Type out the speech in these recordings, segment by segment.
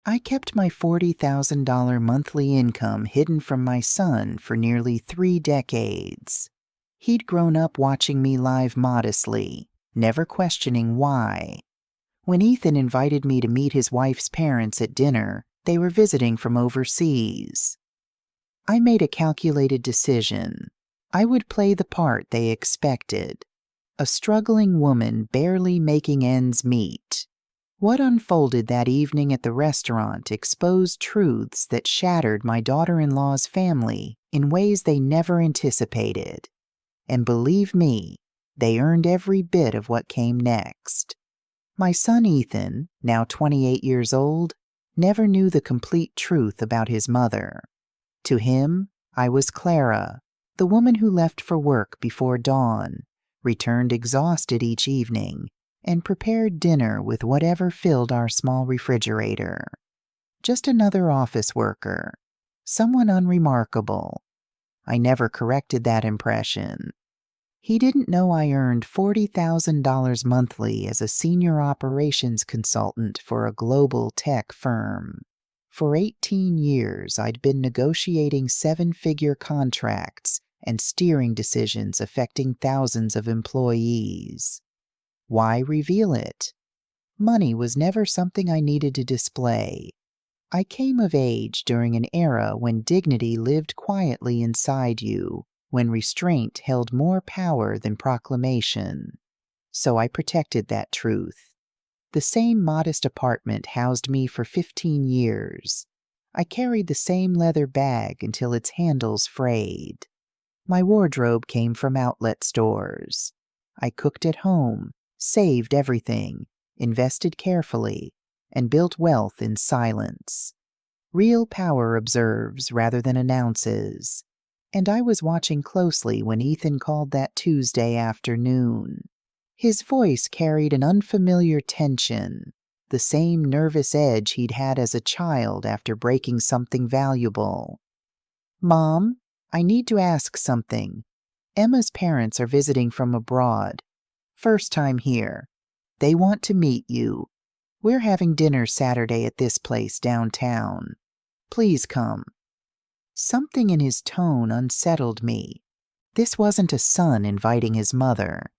I kept my $40,000 monthly income hidden from my son for nearly 3 decades. He'd grown up watching me live modestly, never questioning why. When Ethan invited me to meet his wife's parents at dinner, they were visiting from overseas. I made a calculated decision. I would play the part they expected. A struggling woman barely making ends meet. What unfolded that evening at the restaurant exposed truths that shattered my daughter-in-law's family in ways they never anticipated. And believe me, they earned every bit of what came next. My son Ethan, now 28 years old, never knew the complete truth about his mother. To him, I was Clara, the woman who left for work before dawn, returned exhausted each evening, and prepared dinner with whatever filled our small refrigerator. Just another office worker, someone unremarkable. I never corrected that impression. He didn't know I earned $40,000 monthly as a senior operations consultant for a global tech firm. For 18 years, I'd been negotiating 7-figure contracts and steering decisions affecting thousands of employees. Why reveal it? Money was never something I needed to display. I came of age during an era when dignity lived quietly inside you, when restraint held more power than proclamation. So I protected that truth. The same modest apartment housed me for 15 years. I carried the same leather bag until its handles frayed. My wardrobe came from outlet stores. I cooked at home, saved everything, invested carefully, and built wealth in silence. Real power observes rather than announces. And I was watching closely when Ethan called that Tuesday afternoon. His voice carried an unfamiliar tension, the same nervous edge he'd had as a child after breaking something valuable. "Mom, I need to ask something. Emma's parents are visiting from abroad. First time here. They want to meet you. We're having dinner Saturday at this place downtown. Please come." Something in his tone unsettled me. This wasn't a son inviting his mother.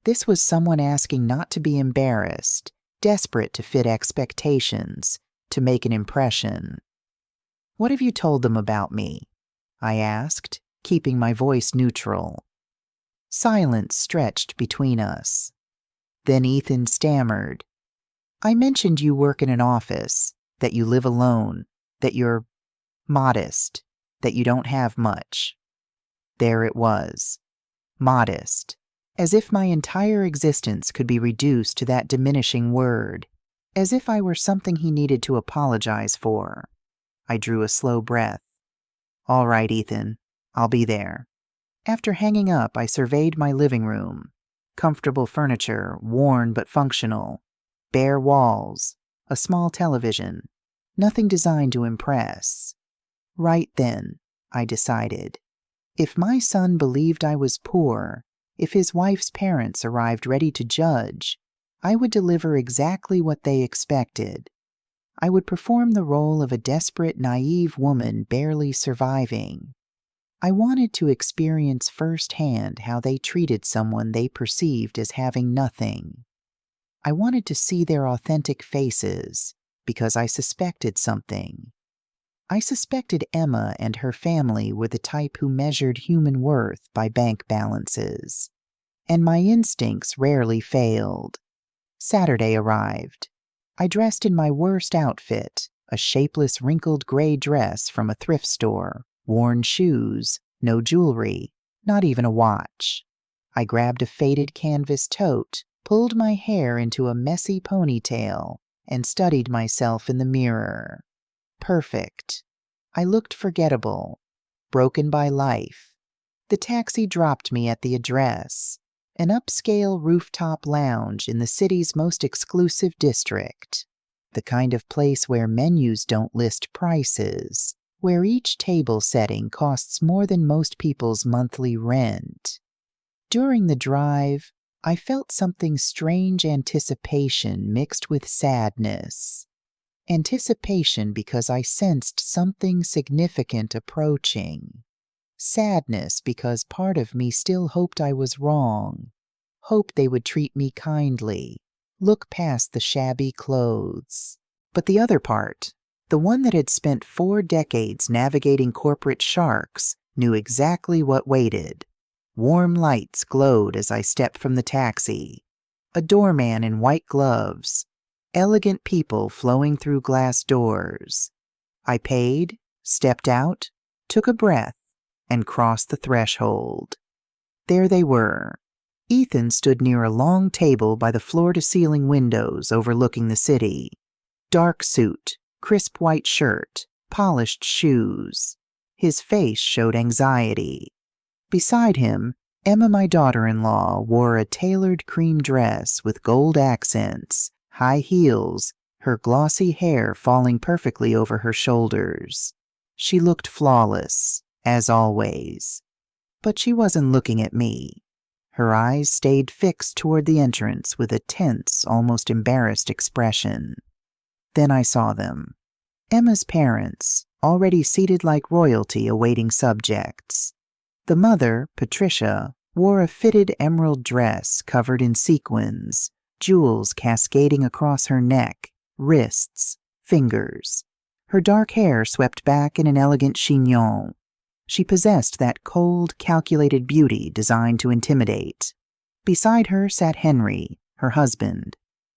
This was someone asking not to be embarrassed, desperate to fit expectations, to make an impression. "What have you told them about me?" I asked, keeping my voice neutral. Silence stretched between us. Then Ethan stammered. "I mentioned you work in an office, that you live alone, that you're modest, that you don't have much." There it was. Modest. As if my entire existence could be reduced to that diminishing word. As if I were something he needed to apologize for. I drew a slow breath. "All right, Ethan. I'll be there." After hanging up, I surveyed my living room. Comfortable furniture, worn but functional. Bare walls. A small television. Nothing designed to impress. Right then, I decided. If my son believed I was poor, if his wife's parents arrived ready to judge, I would deliver exactly what they expected. I would perform the role of a desperate, naive woman barely surviving. I wanted to experience firsthand how they treated someone they perceived as having nothing. I wanted to see their authentic faces, because I suspected something. I suspected Emma and her family were the type who measured human worth by bank balances. And my instincts rarely failed. Saturday arrived. I dressed in my worst outfit, a shapeless wrinkled gray dress from a thrift store, worn shoes, no jewelry, not even a watch. I grabbed a faded canvas tote, pulled my hair into a messy ponytail, and studied myself in the mirror. Perfect. I looked forgettable, broken by life. The taxi dropped me at the address, an upscale rooftop lounge in the city's most exclusive district, the kind of place where menus don't list prices, where each table setting costs more than most people's monthly rent. During the drive, I felt something strange anticipation mixed with sadness. Anticipation because I sensed something significant approaching. Sadness because part of me still hoped I was wrong, hoped they would treat me kindly, look past the shabby clothes. But the other part, the one that had spent 4 decades navigating corporate sharks, knew exactly what waited. Warm lights glowed as I stepped from the taxi. A doorman in white gloves. Elegant people flowing through glass doors. I paid, stepped out, took a breath, and crossed the threshold. There they were. Ethan stood near a long table by the floor-to-ceiling windows overlooking the city. Dark suit, crisp white shirt, polished shoes. His face showed anxiety. Beside him, Emma, my daughter-in-law, wore a tailored cream dress with gold accents, high heels, her glossy hair falling perfectly over her shoulders. She looked flawless, as always. But she wasn't looking at me. Her eyes stayed fixed toward the entrance with a tense, almost embarrassed expression. Then I saw them. Emma's parents, already seated like royalty awaiting subjects. The mother, Patricia, wore a fitted emerald dress covered in sequins, jewels cascading across her neck, wrists, fingers. Her dark hair swept back in an elegant chignon. She possessed that cold, calculated beauty designed to intimidate. Beside her sat Henry, her husband.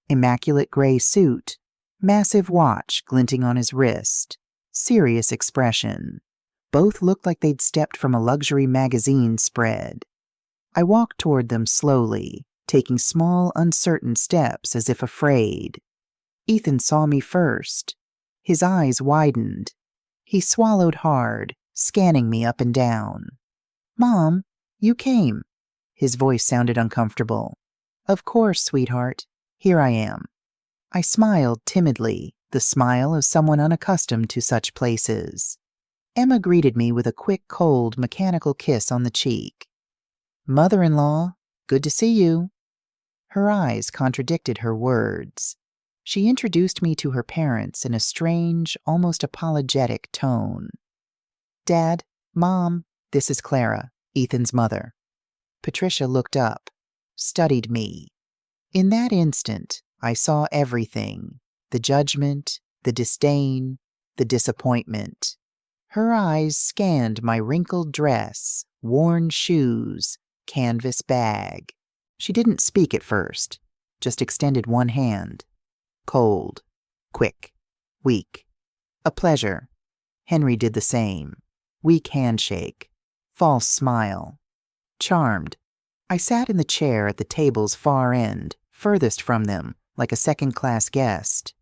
Immaculate gray suit, massive watch glinting on his wrist, serious expression. Both looked like they'd stepped from a luxury magazine spread. I walked toward them slowly, taking small, uncertain steps as if afraid. Ethan saw me first. His eyes widened. He swallowed hard, scanning me up and down. "Mom, you came." His voice sounded uncomfortable. "Of course, sweetheart. Here I am." I smiled timidly, the smile of someone unaccustomed to such places. Emma greeted me with a quick, cold, mechanical kiss on the cheek. "Mother-in-law, good to see you." Her eyes contradicted her words. She introduced me to her parents in a strange, almost apologetic tone. "Dad, Mom, this is Clara, Ethan's mother." Patricia looked up, studied me. In that instant, I saw everything: the judgment, the disdain, the disappointment. Her eyes scanned my wrinkled dress, worn shoes, canvas bag. She didn't speak at first, just extended one hand. Cold, quick, weak. "A pleasure." Henry did the same. Weak handshake. False smile. Charmed. I sat in the chair at the table's far end, furthest from them, like a second-class guest.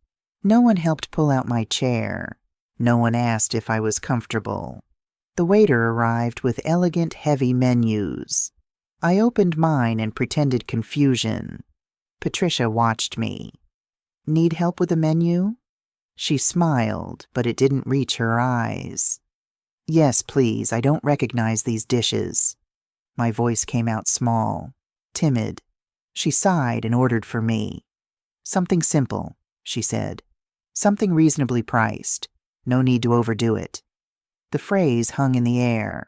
No one helped pull out my chair. No one asked if I was comfortable. The waiter arrived with elegant, heavy menus. I opened mine and pretended confusion. Patricia watched me. "Need help with the menu?" She smiled, but it didn't reach her eyes. "Yes, please, I don't recognize these dishes." My voice came out small, timid. She sighed and ordered for me. "Something simple," she said. "Something reasonably priced. No need to overdo it." The phrase hung in the air.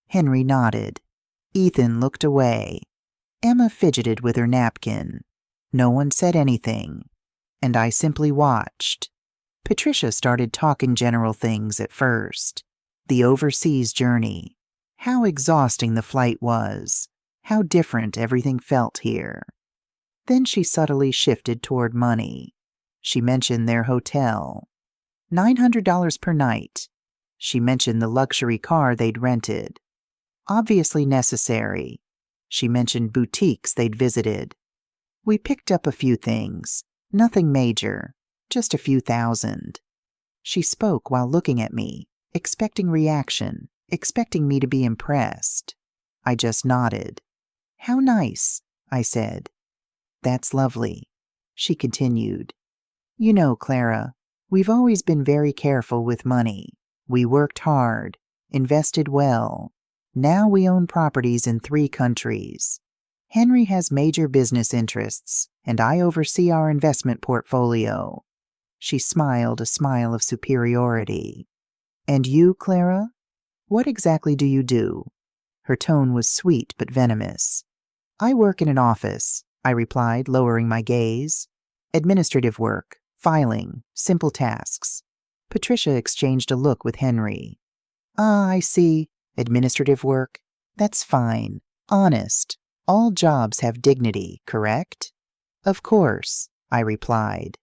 Henry nodded. Ethan looked away. Emma fidgeted with her napkin. No one said anything, and I simply watched. Patricia started talking general things at first. The overseas journey. How exhausting the flight was. How different everything felt here. Then she subtly shifted toward money. She mentioned their hotel. $900 per night. She mentioned the luxury car they'd rented. Obviously necessary. She mentioned boutiques they'd visited. We picked up a few things. Nothing major. Just a few thousand. She spoke while looking at me, expecting reaction, expecting me to be impressed. I just nodded. "How nice," I said. "That's lovely." She continued. "You know, Clara, we've always been very careful with money. We worked hard, invested well. Now we own properties in 3 countries. Henry has major business interests, and I oversee our investment portfolio. She smiled a smile of superiority. And you, Clara? What exactly do you do? Her tone was sweet but venomous. I work in an office, I replied, lowering my gaze. Administrative work, filing, simple tasks. Patricia exchanged a look with Henry. Ah, I see. Administrative work. That's fine. Honest. All jobs have dignity, correct? Of course, I replied.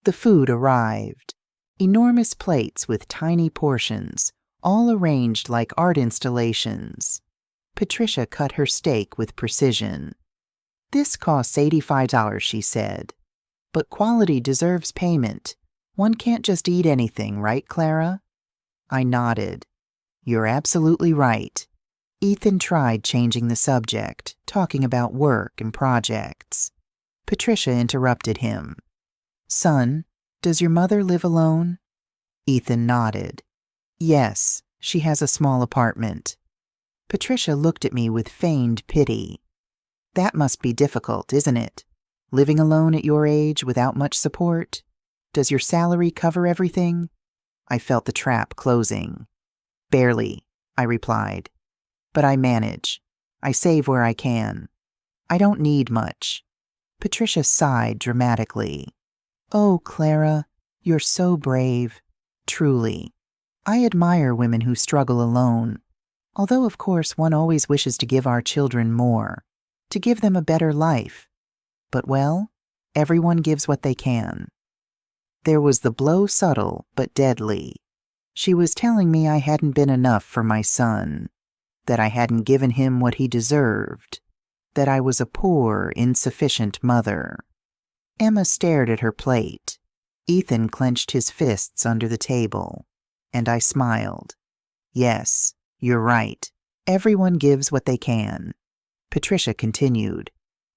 The food arrived. Enormous plates with tiny portions, all arranged like art installations. Patricia cut her steak with precision. This costs $85, she said. But quality deserves payment. One can't just eat anything, right, Clara? I nodded. You're absolutely right. Ethan tried changing the subject, talking about work and projects. Patricia interrupted him. Son, does your mother live alone? Ethan nodded. Yes, she has a small apartment. Patricia looked at me with feigned pity. That must be difficult, isn't it? Living alone at your age without much support? Does your salary cover everything? I felt the trap closing. Barely, I replied. But I manage. I save where I can. I don't need much. Patricia sighed dramatically. Oh, Clara, you're so brave. Truly. I admire women who struggle alone. Although, of course, one always wishes to give our children more, to give them a better life. But, well, everyone gives what they can. There was the blow subtle but deadly. She was telling me I hadn't been enough for my son, that I hadn't given him what he deserved, that I was a poor, insufficient mother. Emma stared at her plate. Ethan clenched his fists under the table, and I smiled. Yes, you're right. Everyone gives what they can. Patricia continued.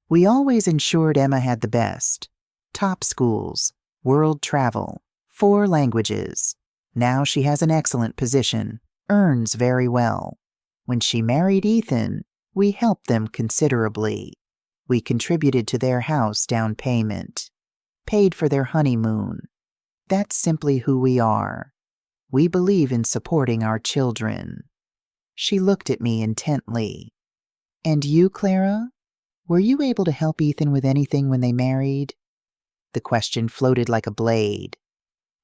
We always ensured Emma had the best. Top schools, world travel, 4 languages. Now she has an excellent position, earns very well. When she married Ethan, we helped them considerably. We contributed to their house down payment, paid for their honeymoon. That's simply who we are. We believe in supporting our children. She looked at me intently. And you, Clara? Were you able to help Ethan with anything when they married? The question floated like a blade.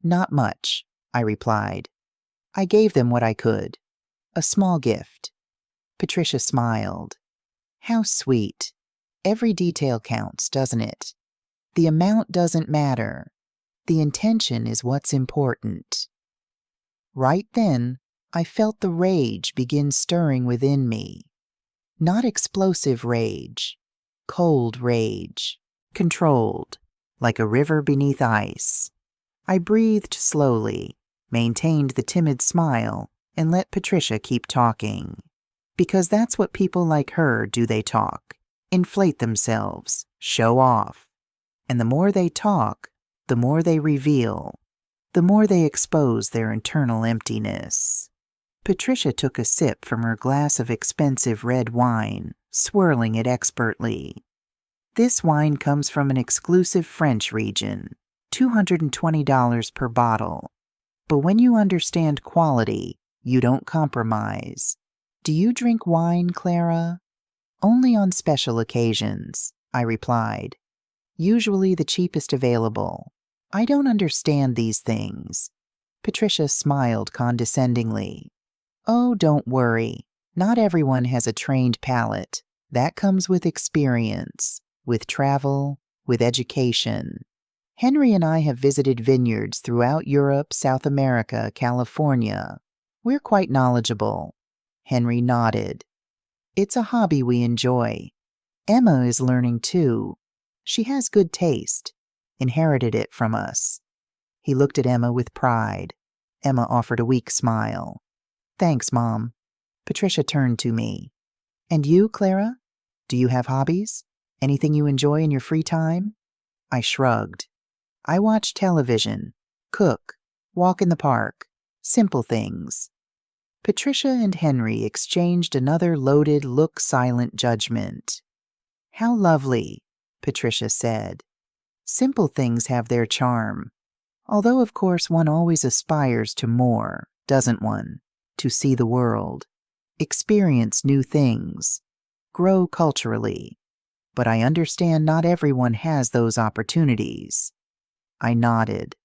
Not much, I replied. I gave them what I could. A small gift. Patricia smiled. How sweet. Every detail counts, doesn't it? The amount doesn't matter. The intention is what's important. Right then, I felt the rage begin stirring within me. Not explosive rage, cold rage, controlled, like a river beneath ice. I breathed slowly, maintained the timid smile, and let Patricia keep talking. Because that's what people like her do. They talk, inflate themselves, show off. And the more they talk, the more they reveal, the more they expose their internal emptiness. Patricia took a sip from her glass of expensive red wine, swirling it expertly. This wine comes from an exclusive French region, $220 per bottle. But when you understand quality, you don't compromise. Do you drink wine, Clara? Only on special occasions, I replied. Usually the cheapest available. I don't understand these things. Patricia smiled condescendingly. Oh, don't worry. Not everyone has a trained palate. That comes with experience, with travel, with education. Henry and I have visited vineyards throughout Europe, South America, California. We're quite knowledgeable. Henry nodded. It's a hobby we enjoy. Emma is learning too. She has good taste. Inherited it from us. He looked at Emma with pride. Emma offered a weak smile. Thanks, Mom. Patricia turned to me. And you, Clara? Do you have hobbies? Anything you enjoy in your free time? I shrugged. I watch television, cook, walk in the park, simple things. Patricia and Henry exchanged another loaded, look-silent judgment. How lovely, Patricia said. Simple things have their charm. Although, of course, one always aspires to more, doesn't one? To see the world, experience new things, grow culturally. But I understand not everyone has those opportunities. I nodded.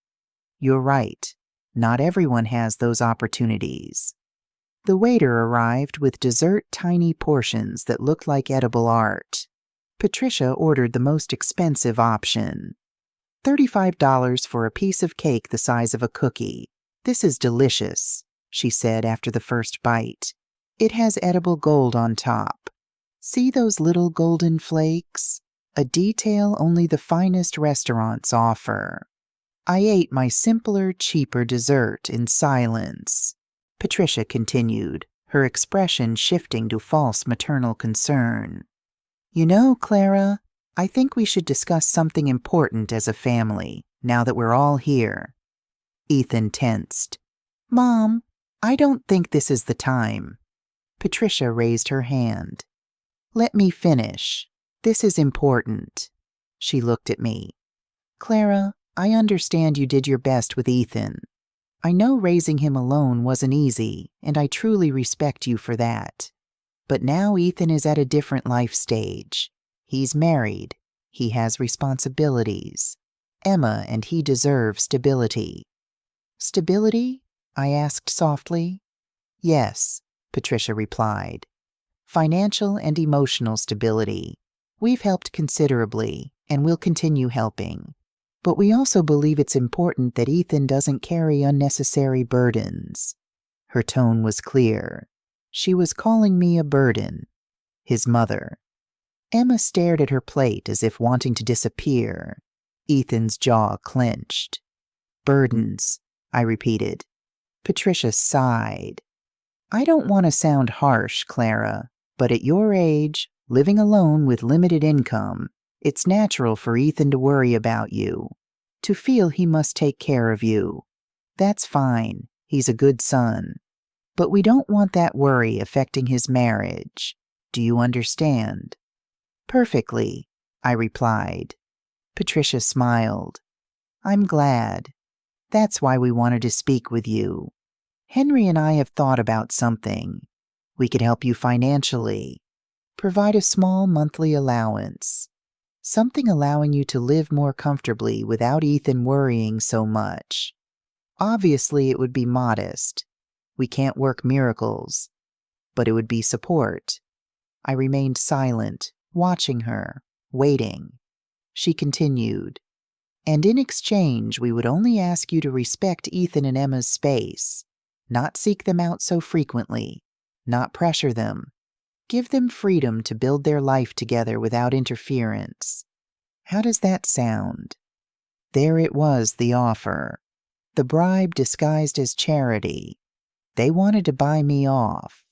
You're right. Not everyone has those opportunities. The waiter arrived with dessert tiny portions that looked like edible art. Patricia ordered the most expensive option. $35 for a piece of cake the size of a cookie. This is delicious, she said after the first bite. It has edible gold on top. See those little golden flakes? A detail only the finest restaurants offer. I ate my simpler, cheaper dessert in silence. Patricia continued, her expression shifting to false maternal concern. You know, Clara, I think we should discuss something important as a family, now that we're all here. Ethan tensed. Mom, I don't think this is the time. Patricia raised her hand. Let me finish. This is important. She looked at me. Clara, I understand you did your best with Ethan. I know raising him alone wasn't easy, and I truly respect you for that. But now Ethan is at a different life stage. He's married. He has responsibilities. Emma and he deserve stability. Stability? I asked softly. Yes, Patricia replied. Financial and emotional stability. We've helped considerably, and will continue helping. But we also believe it's important that Ethan doesn't carry unnecessary burdens. Her tone was clear. She was calling me a burden. His mother. Emma stared at her plate as if wanting to disappear. Ethan's jaw clenched. Burdens, I repeated. Patricia sighed. I don't want to sound harsh, Clara, but at your age, living alone with limited income, it's natural for Ethan to worry about you, to feel he must take care of you. That's fine. He's a good son. But we don't want that worry affecting his marriage. Do you understand? Perfectly, I replied. Patricia smiled. I'm glad. That's why we wanted to speak with you. Henry and I have thought about something. We could help you financially. Provide a small monthly allowance. Something allowing you to live more comfortably without Ethan worrying so much. Obviously, it would be modest. We can't work miracles. But it would be support. I remained silent, watching her, waiting. She continued. And in exchange, we would only ask you to respect Ethan and Emma's space, not seek them out so frequently, not pressure them. Give them freedom to build their life together without interference. How does that sound? There it was, the offer. The bribe disguised as charity. They wanted to buy me off.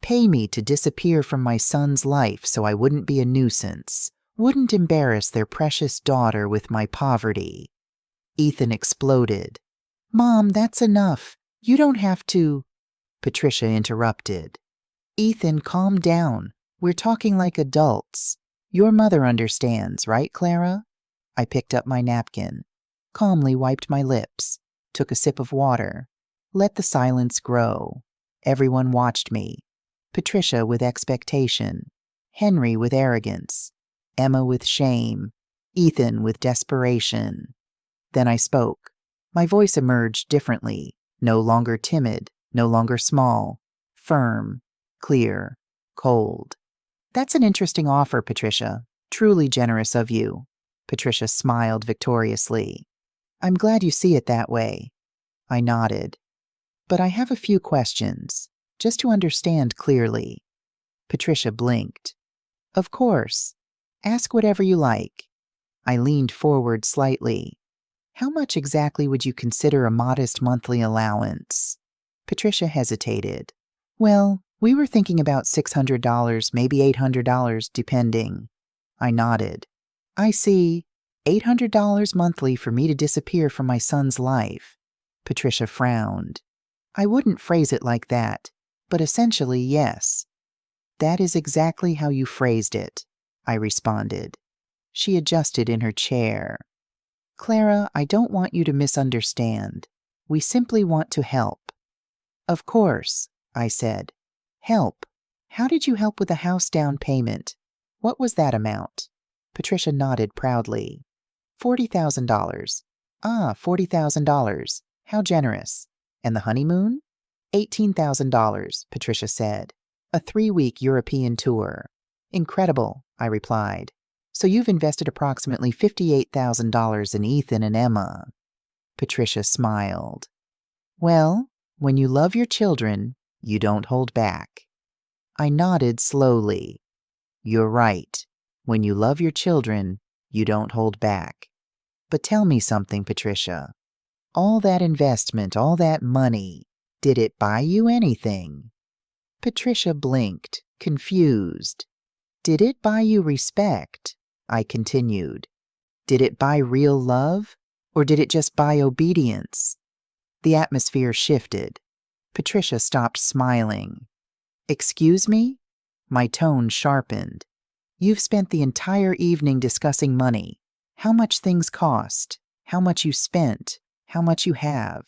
Pay me to disappear from my son's life so I wouldn't be a nuisance, wouldn't embarrass their precious daughter with my poverty. Ethan exploded. Mom, that's enough. You don't have to. Patricia interrupted. Ethan, calm down. We're talking like adults. Your mother understands, right, Clara? I picked up my napkin, calmly wiped my lips, took a sip of water, let the silence grow. Everyone watched me. Patricia with expectation, Henry with arrogance, Emma with shame, Ethan with desperation. Then I spoke. My voice emerged differently, no longer timid, no longer small, firm, clear, cold. That's an interesting offer, Patricia. Truly generous of you. Patricia smiled victoriously. I'm glad you see it that way. I nodded. But I have a few questions, just to understand clearly. Patricia blinked. Of course. Ask whatever you like. I leaned forward slightly. How much exactly would you consider a modest monthly allowance? Patricia hesitated. Well, we were thinking about $600, maybe $800, depending. I nodded. I see. $800 monthly for me to disappear from my son's life. Patricia frowned. I wouldn't phrase it like that, but essentially, yes. That is exactly how you phrased it, I responded. She adjusted in her chair. Clara, I don't want you to misunderstand. We simply want to help. Of course, I said. Help? How did you help with the house down payment? What was that amount? Patricia nodded proudly. $40,000. Ah, $40,000. How generous. And the honeymoon? $18,000, Patricia said. A 3-week European tour. Incredible, I replied. So you've invested approximately $58,000 in Ethan and Emma. Patricia smiled. Well, when you love your children, you don't hold back. I nodded slowly. You're right. When you love your children, you don't hold back. But tell me something, Patricia. All that investment, all that money, did it buy you anything? Patricia blinked, confused. Did it buy you respect? I continued. Did it buy real love, or did it just buy obedience? The atmosphere shifted. Patricia stopped smiling. Excuse me? My tone sharpened. You've spent the entire evening discussing money. How much things cost, how much you spent, how much you have.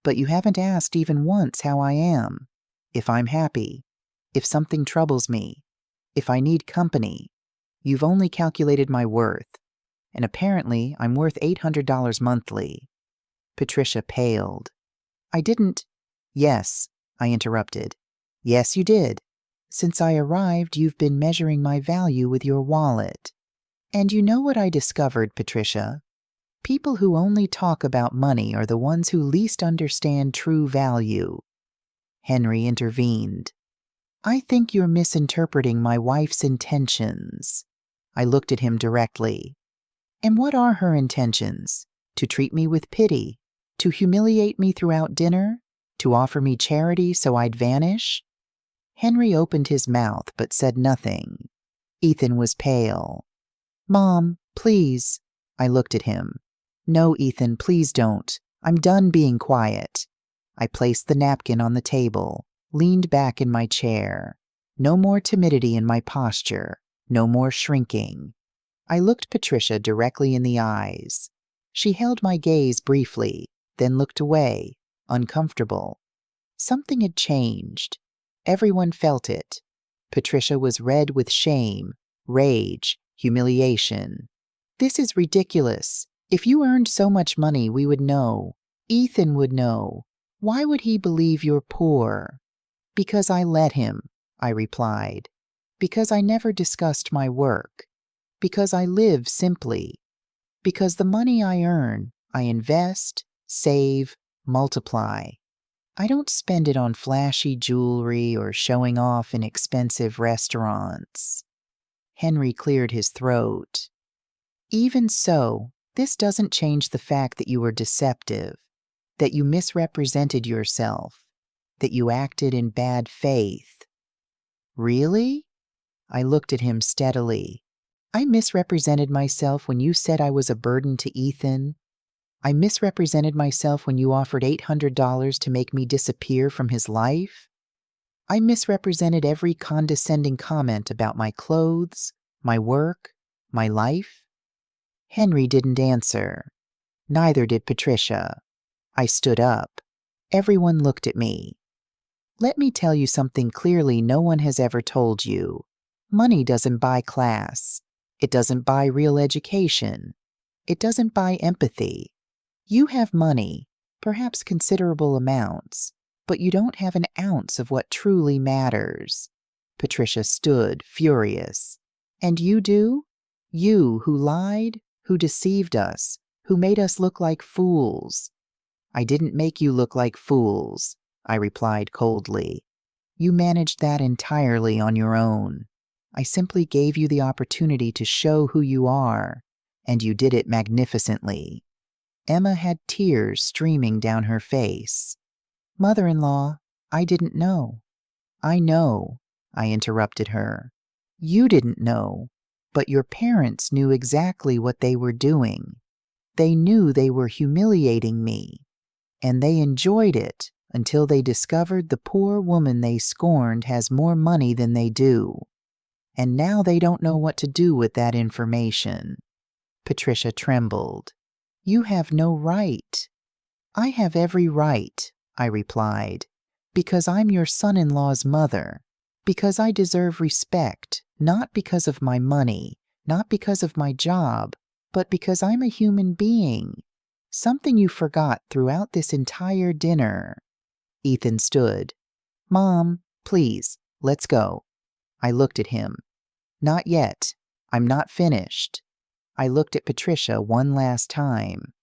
But you haven't asked even once how I am, if I'm happy, if something troubles me, if I need company. You've only calculated my worth, and apparently I'm worth $800 monthly. Patricia paled. I didn't. Yes, I interrupted. Yes, you did. Since I arrived, you've been measuring my value with your wallet. And you know what I discovered, Patricia? People who only talk about money are the ones who least understand true value. Henry intervened. I think you're misinterpreting my wife's intentions. I looked at him directly. And what are her intentions? To treat me with pity? To humiliate me throughout dinner? To offer me charity so I'd vanish? Henry opened his mouth but said nothing. Ethan was pale. Mom, please. I looked at him. No, Ethan, please don't. I'm done being quiet. I placed the napkin on the table, leaned back in my chair. No more timidity in my posture. No more shrinking. I looked Patricia directly in the eyes. She held my gaze briefly, then looked away, uncomfortable. Something had changed. Everyone felt it. Patricia was red with shame, rage, humiliation. This is ridiculous. If you earned so much money, we would know. Ethan would know. Why would he believe you're poor? Because I let him, I replied. Because I never discussed my work. Because I live simply. Because the money I earn, I invest, save, multiply. I don't spend it on flashy jewelry or showing off in expensive restaurants. Henry cleared his throat. Even so, this doesn't change the fact that you were deceptive, that you misrepresented yourself, that you acted in bad faith. Really? I looked at him steadily. I misrepresented myself when you said I was a burden to Ethan. I misrepresented myself when you offered $800 to make me disappear from his life. I misrepresented every condescending comment about my clothes, my work, my life. Henry didn't answer. Neither did Patricia. I stood up. Everyone looked at me. Let me tell you something clearly no one has ever told you. Money doesn't buy class. It doesn't buy real education. It doesn't buy empathy. You have money, perhaps considerable amounts, but you don't have an ounce of what truly matters. Patricia stood, furious. And you do? You who lied, who deceived us, who made us look like fools. I didn't make you look like fools, I replied coldly. You managed that entirely on your own. I simply gave you the opportunity to show who you are, and you did it magnificently. Emma had tears streaming down her face. Mother-in-law, I didn't know. I know, I interrupted her. You didn't know, but your parents knew exactly what they were doing. They knew they were humiliating me, and they enjoyed it until they discovered the poor woman they scorned has more money than they do. And now they don't know what to do with that information. Patricia trembled. You have no right. I have every right, I replied, because I'm your son-in-law's mother, because I deserve respect, not because of my money, not because of my job, but because I'm a human being. Something you forgot throughout this entire dinner. Ethan stood. Mom, please, let's go. I looked at him. Not yet. I'm not finished. I looked at Patricia one last time.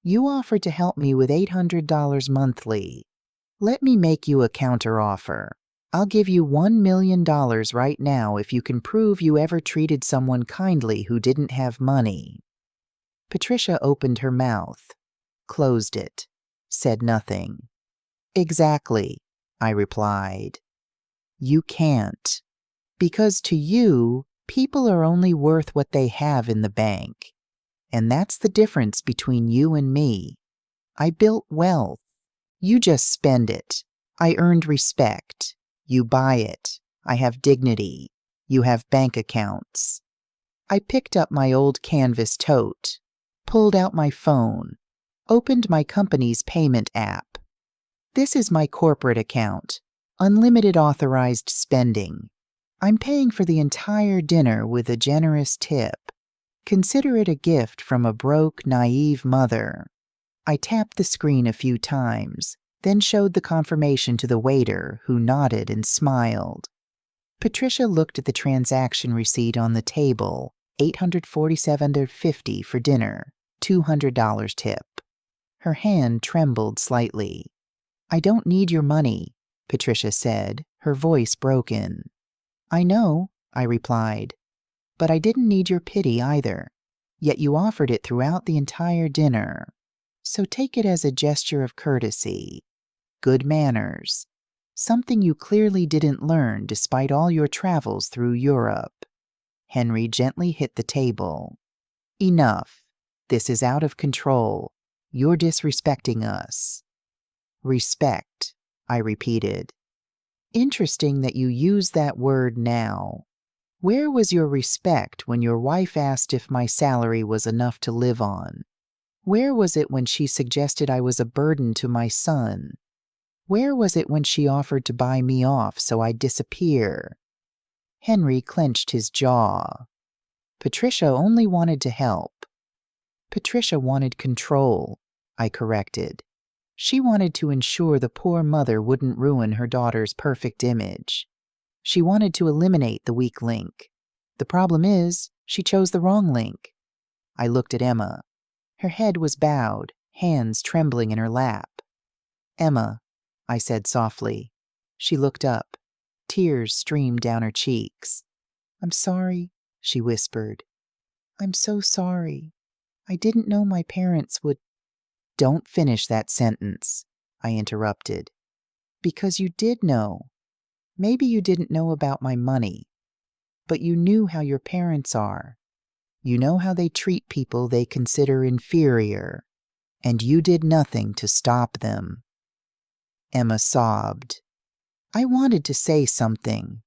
You offered to help me with $800 monthly. Let me make you a counteroffer. I'll give you $1 million right now if you can prove you ever treated someone kindly who didn't have money. Patricia opened her mouth, closed it, said nothing. Exactly, I replied. You can't. Because to you, people are only worth what they have in the bank. And that's the difference between you and me. I built wealth. You just spend it. I earned respect. You buy it. I have dignity. You have bank accounts. I picked up my old canvas tote, pulled out my phone, opened my company's payment app. This is my corporate account, unlimited authorized spending. I'm paying for the entire dinner with a generous tip. Consider it a gift from a broke, naive mother. I tapped the screen a few times, then showed the confirmation to the waiter, who nodded and smiled. Patricia looked at the transaction receipt on the table, $847.50 for dinner, $200 tip. Her hand trembled slightly. I don't need your money, Patricia said, her voice broken. I know, I replied, but I didn't need your pity either. Yet you offered it throughout the entire dinner. So take it as a gesture of courtesy. Good manners. Something you clearly didn't learn despite all your travels through Europe. Henry gently hit the table. Enough. This is out of control. You're disrespecting us. Respect, I repeated. Interesting that you use that word now. Where was your respect when your wife asked if my salary was enough to live on? Where was it when she suggested I was a burden to my son? Where was it when she offered to buy me off so I'd disappear? Henry clenched his jaw. Patricia only wanted to help. Patricia wanted control, I corrected. She wanted to ensure the poor mother wouldn't ruin her daughter's perfect image. She wanted to eliminate the weak link. The problem is, she chose the wrong link. I looked at Emma. Her head was bowed, hands trembling in her lap. Emma, I said softly. She looked up. Tears streamed down her cheeks. I'm sorry, she whispered. I'm so sorry. I didn't know my parents would... Don't finish that sentence, I interrupted. Because you did know. Maybe you didn't know about my money, but you knew how your parents are. You know how they treat people they consider inferior, and you did nothing to stop them. Emma sobbed. I wanted to say something,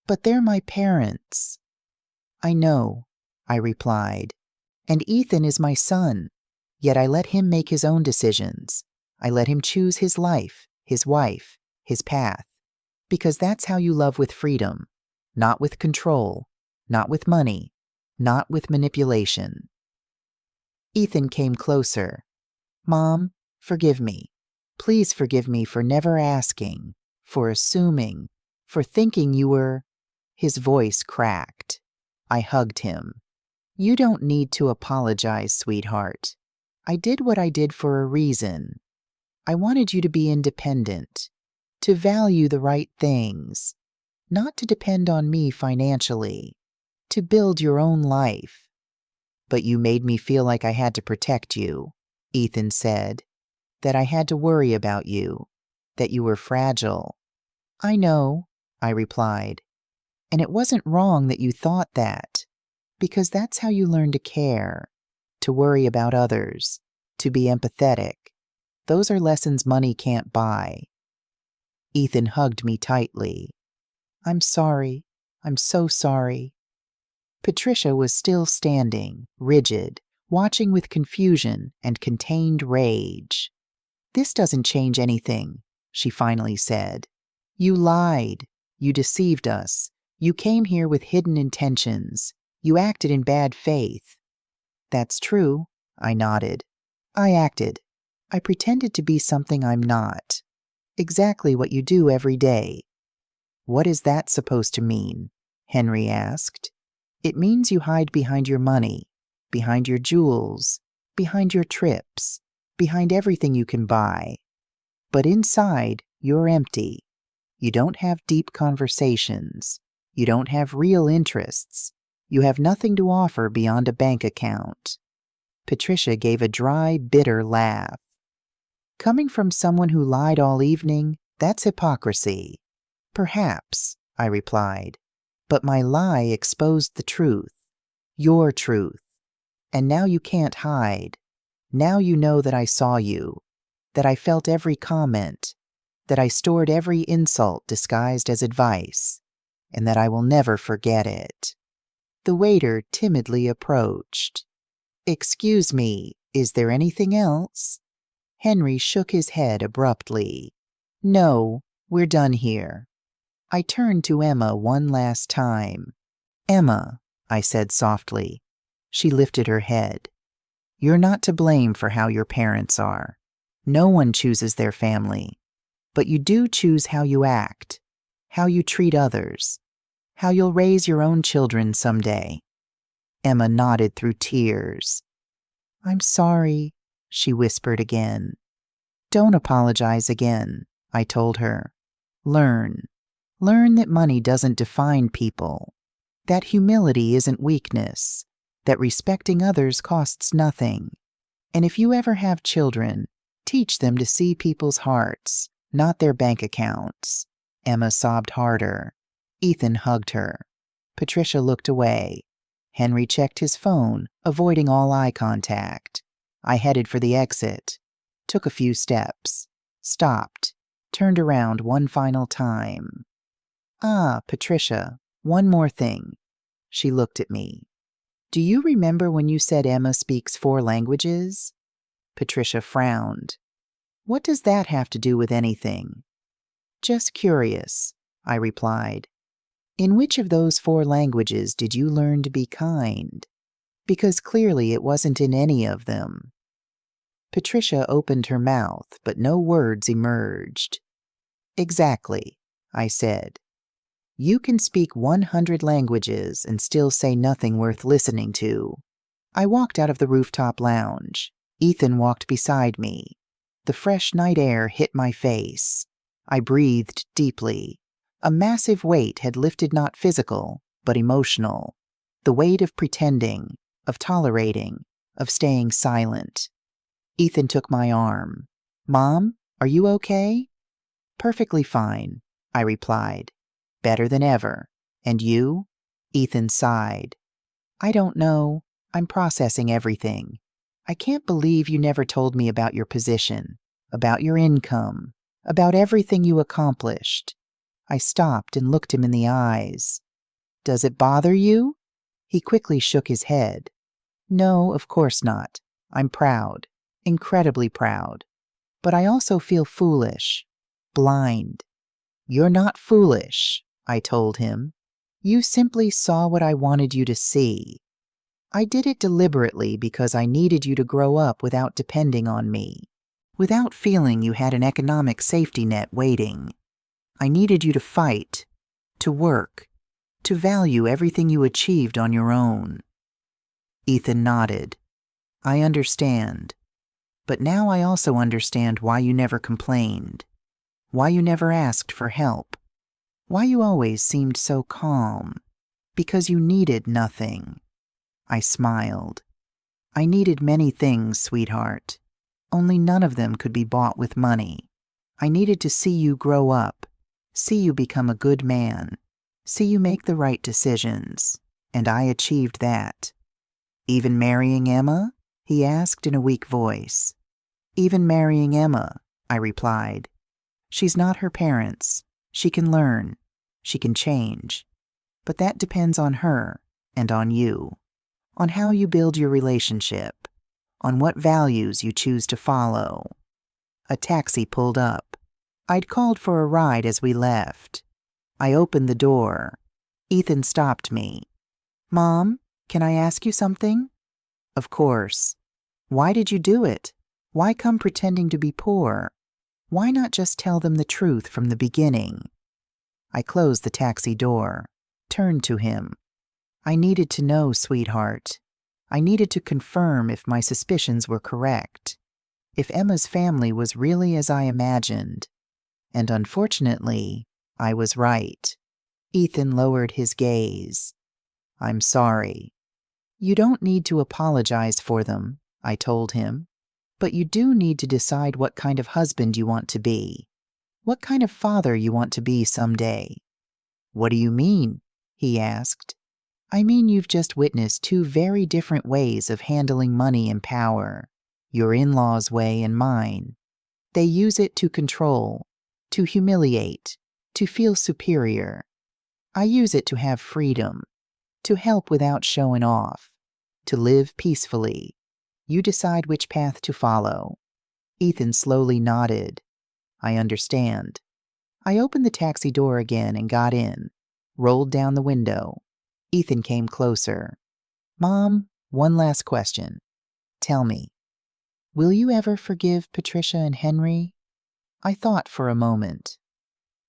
but they're my parents. I know, I replied, and Ethan is my son, yet I let him make his own decisions. I let him choose his life, his wife, his path. Because that's how you love with freedom, not with control, not with money, not with manipulation. Ethan came closer. Mom, forgive me. Please forgive me for never asking, for assuming, for thinking you were... His voice cracked. I hugged him. You don't need to apologize, sweetheart. I did what I did for a reason. I wanted you to be independent. To value the right things, not to depend on me financially, to build your own life. But you made me feel like I had to protect you, Ethan said, that I had to worry about you, that you were fragile. I know, I replied, and it wasn't wrong that you thought that, because that's how you learn to care, to worry about others, to be empathetic. Those are lessons money can't buy. Ethan hugged me tightly. I'm sorry. I'm so sorry. Patricia was still standing, rigid, watching with confusion and contained rage. "This doesn't change anything," she finally said. "You lied. You deceived us. You came here with hidden intentions. You acted in bad faith." "That's true," I nodded. "I acted. I pretended to be something I'm not. Exactly what you do every day." "What is that supposed to mean?" Henry asked. "It means you hide behind your money, behind your jewels, behind your trips, behind everything you can buy. But inside, you're empty. You don't have deep conversations. You don't have real interests. You have nothing to offer beyond a bank account." Patricia gave a dry, bitter laugh. "Coming from someone who lied all evening, that's hypocrisy." "Perhaps," I replied, "but my lie exposed the truth, your truth. And now you can't hide. Now you know that I saw you, that I felt every comment, that I stored every insult disguised as advice, and that I will never forget it." The waiter timidly approached. "Excuse me, is there anything else?" Henry shook his head abruptly. "No, we're done here." I turned to Emma one last time. "Emma," I said softly. She lifted her head. "You're not to blame for how your parents are. No one chooses their family. But you do choose how you act, how you treat others, how you'll raise your own children someday." Emma nodded through tears. "I'm sorry," she whispered again. "Don't apologize again," I told her. "Learn. Learn that money doesn't define people, that humility isn't weakness, that respecting others costs nothing. And if you ever have children, teach them to see people's hearts, not their bank accounts." Emma sobbed harder. Ethan hugged her. Patricia looked away. Henry checked his phone, avoiding all eye contact. I headed for the exit, took a few steps, stopped, turned around one final time. "Ah, Patricia, one more thing." She looked at me. "Do you remember when you said Emma speaks 4 languages? Patricia frowned. "What does that have to do with anything?" "Just curious," I replied. "In which of those 4 languages did you learn to be kind? Because clearly it wasn't in any of them." Patricia opened her mouth, but no words emerged. "Exactly," I said. "You can speak 100 languages and still say nothing worth listening to." I walked out of the rooftop lounge. Ethan walked beside me. The fresh night air hit my face. I breathed deeply. A massive weight had lifted, not physical, but emotional. The weight of pretending, of tolerating, of staying silent. Ethan took my arm. "Mom, are you okay?" "Perfectly fine," I replied. "Better than ever. And you?" Ethan sighed. "I don't know. I'm processing everything. I can't believe you never told me about your position, about your income, about everything you accomplished." I stopped and looked him in the eyes. "Does it bother you?" He quickly shook his head. "No, of course not. I'm proud, incredibly proud. But I also feel foolish, blind." "You're not foolish," I told him. "You simply saw what I wanted you to see. I did it deliberately because I needed you to grow up without depending on me, without feeling you had an economic safety net waiting. I needed you to fight, to work, to value everything you achieved on your own." Ethan nodded. "I understand. But now I also understand why you never complained, why you never asked for help, why you always seemed so calm, because you needed nothing." I smiled. "I needed many things, sweetheart. Only none of them could be bought with money. I needed to see you grow up, see you become a good man, see you make the right decisions, and I achieved that." "Even marrying Emma?" he asked in a weak voice. "Even marrying Emma," I replied. "She's not her parents. She can learn. She can change. But that depends on her and on you." on how you build your relationship, on what values you choose to follow. A taxi pulled up. I'd called for a ride as we left. I opened the door. Ethan stopped me. "Mom, can I ask you something?" "Of course." "Why did you do it? Why come pretending to be poor? Why not just tell them the truth from the beginning?" I closed the taxi door, turned to him. "I needed to know, sweetheart. I needed to confirm if my suspicions were correct, if Emma's family was really as I imagined. And unfortunately, I was right." Ethan lowered his gaze. "I'm sorry." "You don't need to apologize for them," I told him. "But you do need to decide what kind of husband you want to be, what kind of father you want to be someday." "What do you mean?" he asked. "I mean you've just witnessed two very different ways of handling money and power, your in-laws' way and mine. They use it to control, to humiliate, to feel superior. I use it to have freedom, to help without showing off, to live peacefully. You decide which path to follow." Ethan slowly nodded. "I understand." I opened the taxi door again and got in, rolled down the window. Ethan came closer. "Mom, one last question. Tell me, will you ever forgive Patricia and Henry?" I thought for a moment.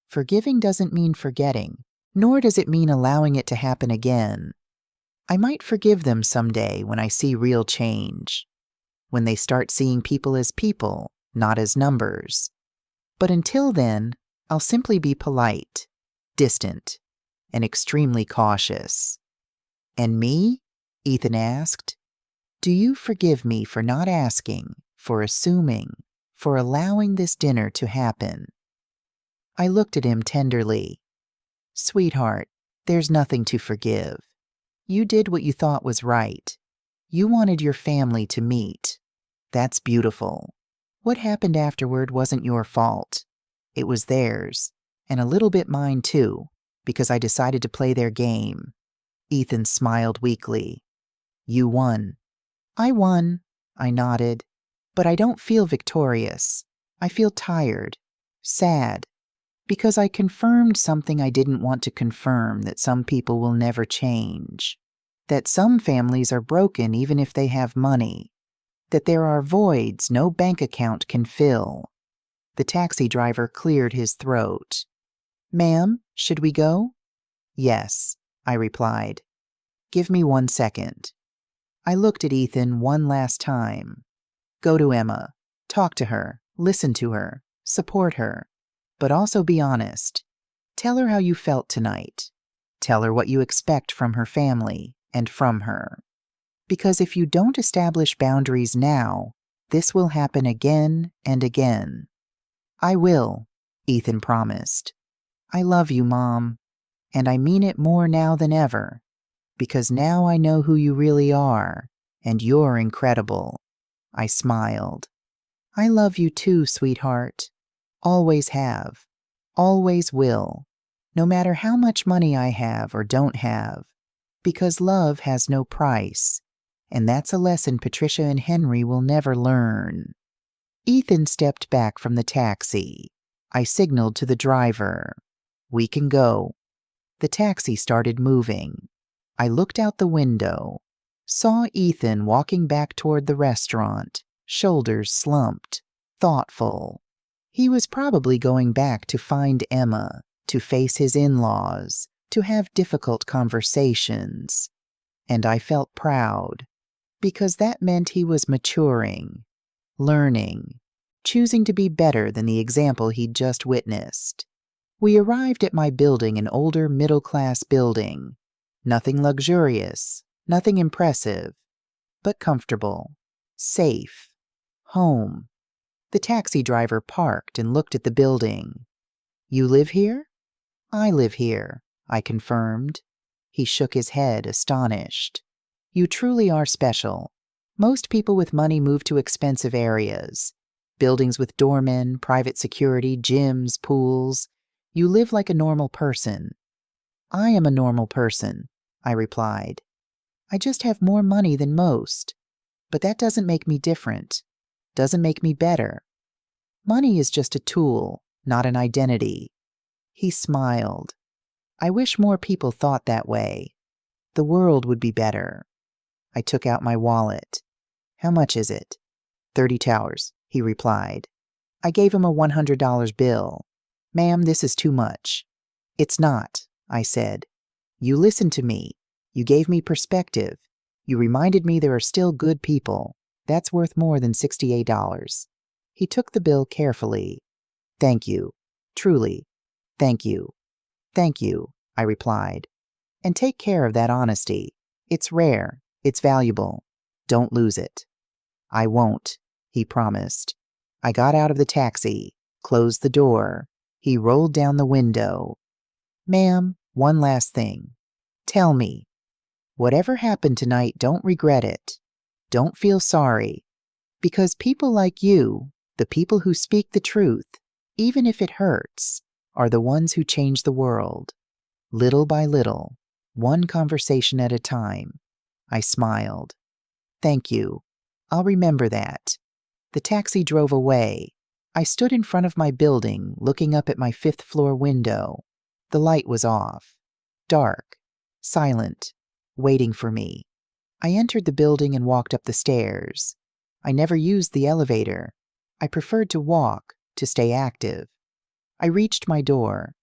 Forgiving doesn't mean forgetting, nor does it mean allowing it to happen again. I might forgive them someday when I see real change, when they start seeing people as people, not as numbers. But until then, I'll simply be polite, distant, and extremely cautious. "And me?" Ethan asked. "Do you forgive me for not asking, for assuming, for allowing this dinner to happen?" I looked at him tenderly. "Sweetheart, there's nothing to forgive. You did what you thought was right. You wanted your family to meet. That's beautiful. What happened afterward wasn't your fault. It was theirs, and a little bit mine too, because I decided to play their game." Ethan smiled weakly. "You won." "I won," I nodded, "but I don't feel victorious. I feel tired, sad, because I confirmed something I didn't want to confirm, that some people will never change, that some families are broken even if they have money, that there are voids no bank account can fill." The taxi driver cleared his throat. "Ma'am, should we go?" "Yes," I replied. "Give me 1 second." I looked at Ethan one last time. "Go to Emma. Talk to her. Listen to her. Support her. But also be honest. Tell her how you felt tonight. Tell her what you expect from her family and from her. Because if you don't establish boundaries now, this will happen again and again." "I will," Ethan promised. "I love you, Mom. And I mean it more now than ever. Because now I know who you really are, and you're incredible." I smiled. "I love you too, sweetheart. Always have. Always will. No matter how much money I have or don't have. Because love has no price. And that's a lesson Patricia and Henry will never learn." Ethan stepped back from the taxi. I signaled to the driver. "We can go." The taxi started moving. I looked out the window, saw Ethan walking back toward the restaurant, shoulders slumped, thoughtful. He was probably going back to find Emma, to face his in-laws, to have difficult conversations. And I felt proud, because that meant he was maturing, learning, choosing to be better than the example he'd just witnessed. We arrived at my building, an older middle-class building. Nothing luxurious, nothing impressive, but comfortable, safe, home. The taxi driver parked and looked at the building. "You live here?" "I live here," I confirmed. He shook his head, astonished. "You truly are special. Most people with money move to expensive areas. Buildings with doormen, private security, gyms, pools. You live like a normal person." "I am a normal person," I replied. I just have more money than most. But that doesn't make me different. Doesn't make me better. Money is just a tool, not an identity. He smiled. I wish more people thought that way. The world would be better. I took out my wallet. How much is it? 30 towers, he replied. I gave him a $100 bill. Ma'am, this is too much. It's not, I said. You listened to me. You gave me perspective. You reminded me there are still good people. That's worth more than $68. He took the bill carefully. Thank you. Truly. Thank you. Thank you, I replied. And take care of that honesty. It's rare. It's valuable. Don't lose it. I won't, he promised. I got out of the taxi, closed the door. He rolled down the window. Ma'am, one last thing. Tell me. Whatever happened tonight, don't regret it. Don't feel sorry. Because people like you, the people who speak the truth, even if it hurts, are the ones who change the world. Little by little, one conversation at a time. I smiled. Thank you. I'll remember that. The taxi drove away. I stood in front of my building, looking up at my 5th floor window. The light was off. Dark. Silent. Waiting for me. I entered the building and walked up the stairs. I never used the elevator. I preferred to walk, to stay active. I reached my door,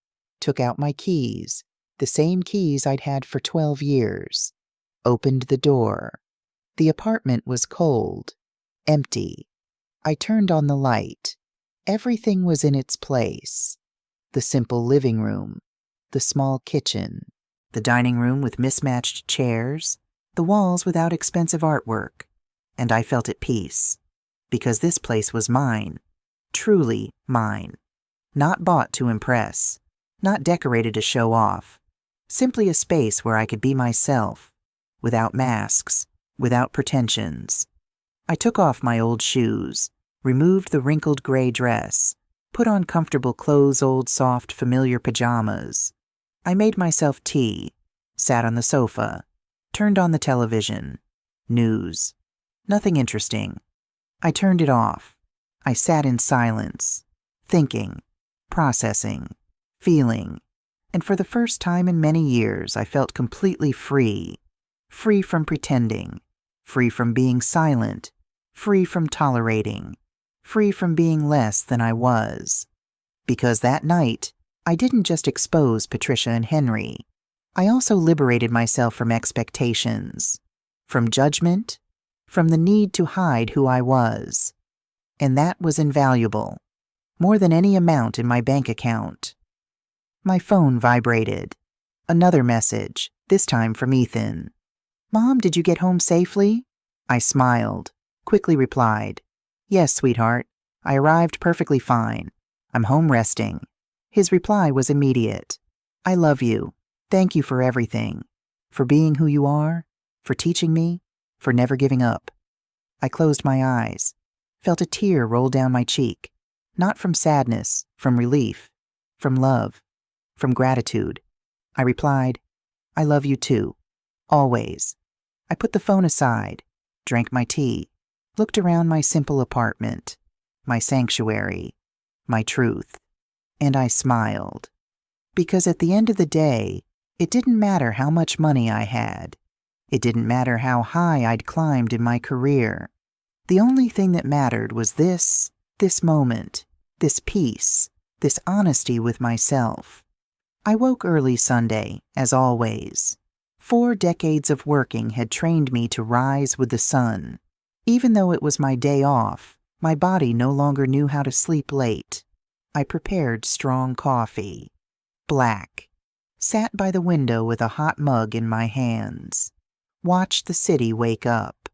took out my keys, the same keys I'd had for 12 years, opened the door. The apartment was cold, empty. I turned on the light. Everything was in its place. The simple living room, the small kitchen, the dining room with mismatched chairs, the walls without expensive artwork, and I felt at peace, because this place was mine, truly mine, not bought to impress, not decorated to show off, simply a space where I could be myself, without masks, without pretensions. I took off my old shoes, removed the wrinkled gray dress, put on comfortable clothes, old soft familiar pajamas. I made myself tea, sat on the sofa, turned on the television. News. Nothing interesting. I turned it off. I sat in silence, thinking, processing, feeling, and for the first time in many years I felt completely free. Free from pretending, free from being silent, free from tolerating, free from being less than I was. Because that night, I didn't just expose Patricia and Henry. I also liberated myself from expectations, from judgment, from the need to hide who I was. And that was invaluable, more than any amount in my bank account. My phone vibrated. Another message, this time from Ethan. Mom, did you get home safely? I smiled, quickly replied, Yes, sweetheart. I arrived perfectly fine. I'm home resting. His reply was immediate. I love you. Thank you for everything. For being who you are, for teaching me, for never giving up. I closed my eyes, felt a tear roll down my cheek, not from sadness, from relief, from love, from gratitude. I replied, I love you too, always. I put the phone aside, drank my tea, looked around my simple apartment, my sanctuary, my truth, and I smiled. Because at the end of the day, it didn't matter how much money I had. It didn't matter how high I'd climbed in my career. The only thing that mattered was this moment, this peace, this honesty with myself. I woke early Sunday, as always. 4 decades of working had trained me to rise with the sun. Even though it was my day off, my body no longer knew how to sleep late. I prepared strong coffee, black, sat by the window with a hot mug in my hands, watched the city wake up,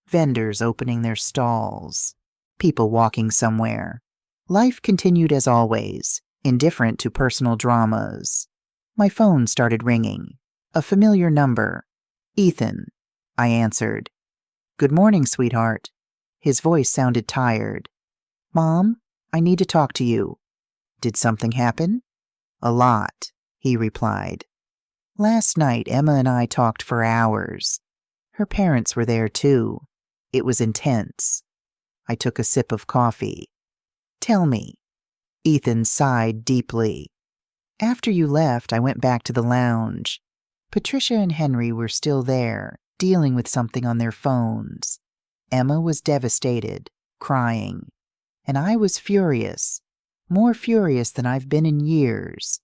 vendors opening their stalls, people walking somewhere. Life continued as always, indifferent to personal dramas. My phone started ringing. A familiar number. Ethan. I answered. Good morning, sweetheart. His voice sounded tired. Mom, I need to talk to you. Did something happen? A lot, he replied. Last night, Emma and I talked for hours. Her parents were there too. It was intense. I took a sip of coffee. Tell me. Ethan sighed deeply. After you left, I went back to the lounge. Patricia and Henry were still there, dealing with something on their phones. Emma was devastated, crying. And I was furious, more furious than I've been in years.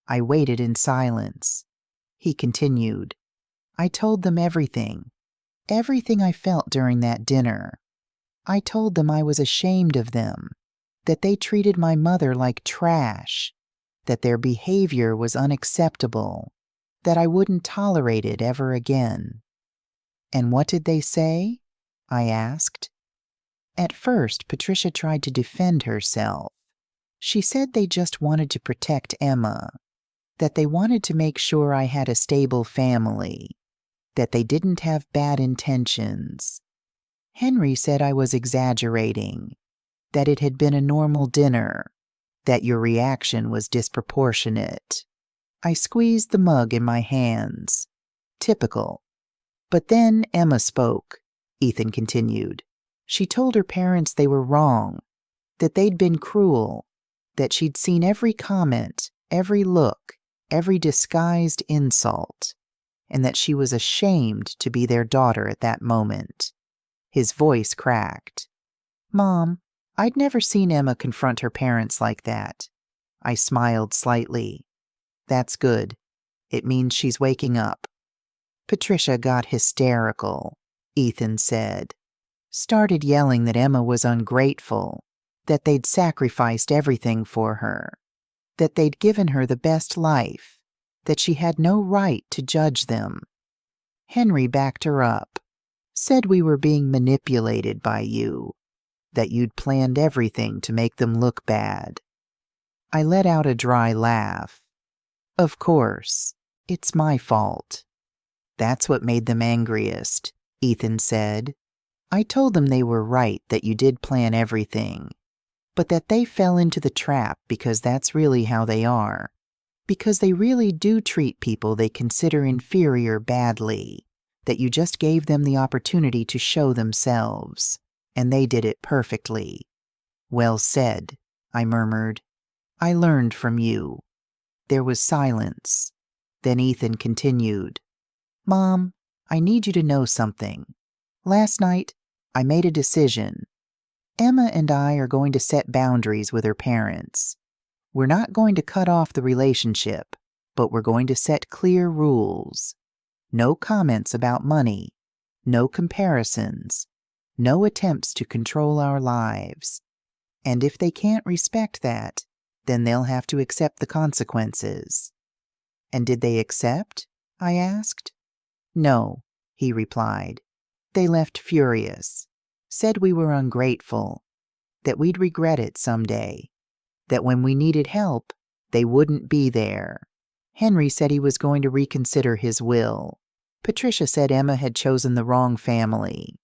I waited in silence. He continued. I told them everything I felt during that dinner. I told them I was ashamed of them, that they treated my mother like trash, that their behavior was unacceptable, that I wouldn't tolerate it ever again. And what did they say? I asked. At first, Patricia tried to defend herself. She said they just wanted to protect Emma, that they wanted to make sure I had a stable family, that they didn't have bad intentions. Henry said I was exaggerating, that it had been a normal dinner, that your reaction was disproportionate. I squeezed the mug in my hands. Typical. But then Emma spoke, Ethan continued. She told her parents they were wrong, that they'd been cruel, that she'd seen every comment, every look, every disguised insult, and that she was ashamed to be their daughter at that moment. His voice cracked. Mom, I'd never seen Emma confront her parents like that. I smiled slightly. That's good. It means she's waking up. Patricia got hysterical, Ethan said. Started yelling that Emma was ungrateful, that they'd sacrificed everything for her, that they'd given her the best life, that she had no right to judge them. Henry backed her up, said we were being manipulated by you, that you'd planned everything to make them look bad. I let out a dry laugh. Of course, it's my fault. That's what made them angriest, Ethan said. I told them they were right that you did plan everything, but that they fell into the trap because that's really how they are, because they really do treat people they consider inferior badly, that you just gave them the opportunity to show themselves, and they did it perfectly. Well said, I murmured. I learned from you. There was silence. Then Ethan continued. Mom, I need you to know something. Last night, I made a decision. Emma and I are going to set boundaries with her parents. We're not going to cut off the relationship, but we're going to set clear rules. No comments about money, no comparisons, no attempts to control our lives. And if they can't respect that, then they'll have to accept the consequences. And did they accept? I asked. No, he replied. They left furious, said we were ungrateful, that we'd regret it someday, that when we needed help, they wouldn't be there. Henry said he was going to reconsider his will. Patricia said Emma had chosen the wrong family.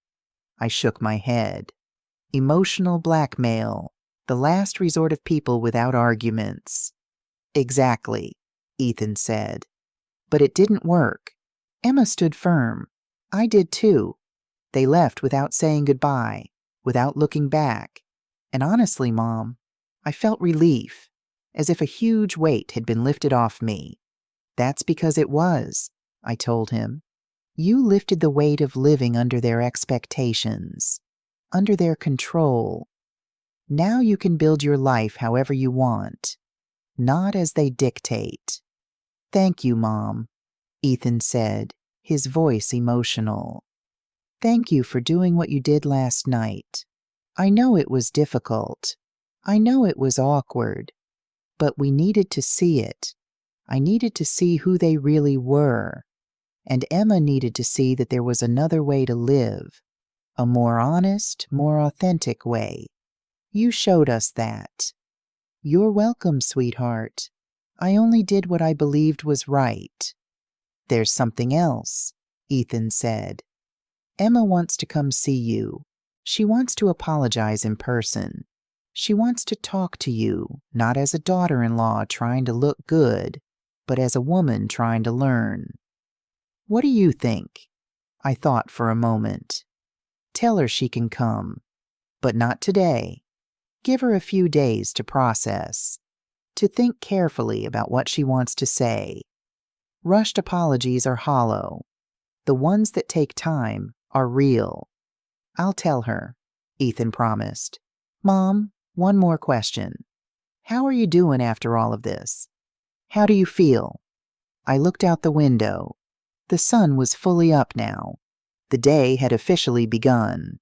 I shook my head. Emotional blackmail, the last resort of people without arguments. Exactly, Ethan said. But it didn't work. Emma stood firm. I did too. They left without saying goodbye, without looking back. And honestly, Mom, I felt relief, as if a huge weight had been lifted off me. That's because it was, I told him. You lifted the weight of living under their expectations, under their control. Now you can build your life however you want, not as they dictate. Thank you, Mom, Ethan said, his voice emotional. Thank you for doing what you did last night. I know it was difficult. I know it was awkward. But we needed to see it. I needed to see who they really were. And Emma needed to see that there was another way to live. A more honest, more authentic way. You showed us that. You're welcome, sweetheart. I only did what I believed was right. There's something else, Ethan said. Emma wants to come see you. She wants to apologize in person. She wants to talk to you, not as a daughter-in-law trying to look good, but as a woman trying to learn. What do you think? I thought for a moment. Tell her she can come, but not today. Give her a few days to process, to think carefully about what she wants to say. Rushed apologies are hollow. The ones that take time are real. I'll tell her, Ethan promised. Mom, one more question. How are you doing after all of this? How do you feel? I looked out the window. The sun was fully up now. The day had officially begun.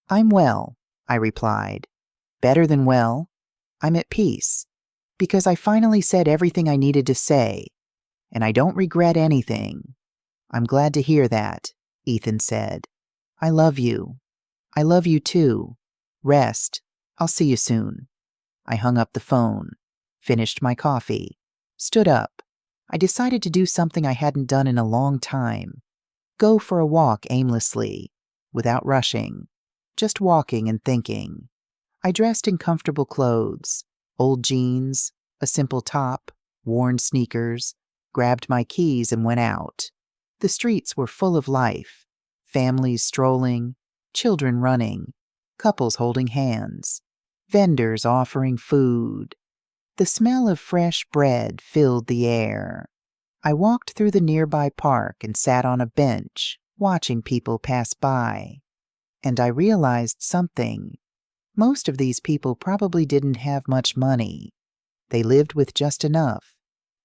I'm well, I replied. Better than well. I'm at peace, because I finally said everything I needed to say, and I don't regret anything. I'm glad to hear that, Ethan said. I love you. I love you too. Rest. I'll see you soon. I hung up the phone, finished my coffee, stood up. I decided to do something I hadn't done in a long time. Go for a walk aimlessly, without rushing, just walking and thinking. I dressed in comfortable clothes, old jeans, a simple top, worn sneakers, grabbed my keys and went out. The streets were full of life, families strolling, children running, couples holding hands, vendors offering food. The smell of fresh bread filled the air. I walked through the nearby park and sat on a bench, watching people pass by. And I realized something. Most of these people probably didn't have much money. They lived with just enough,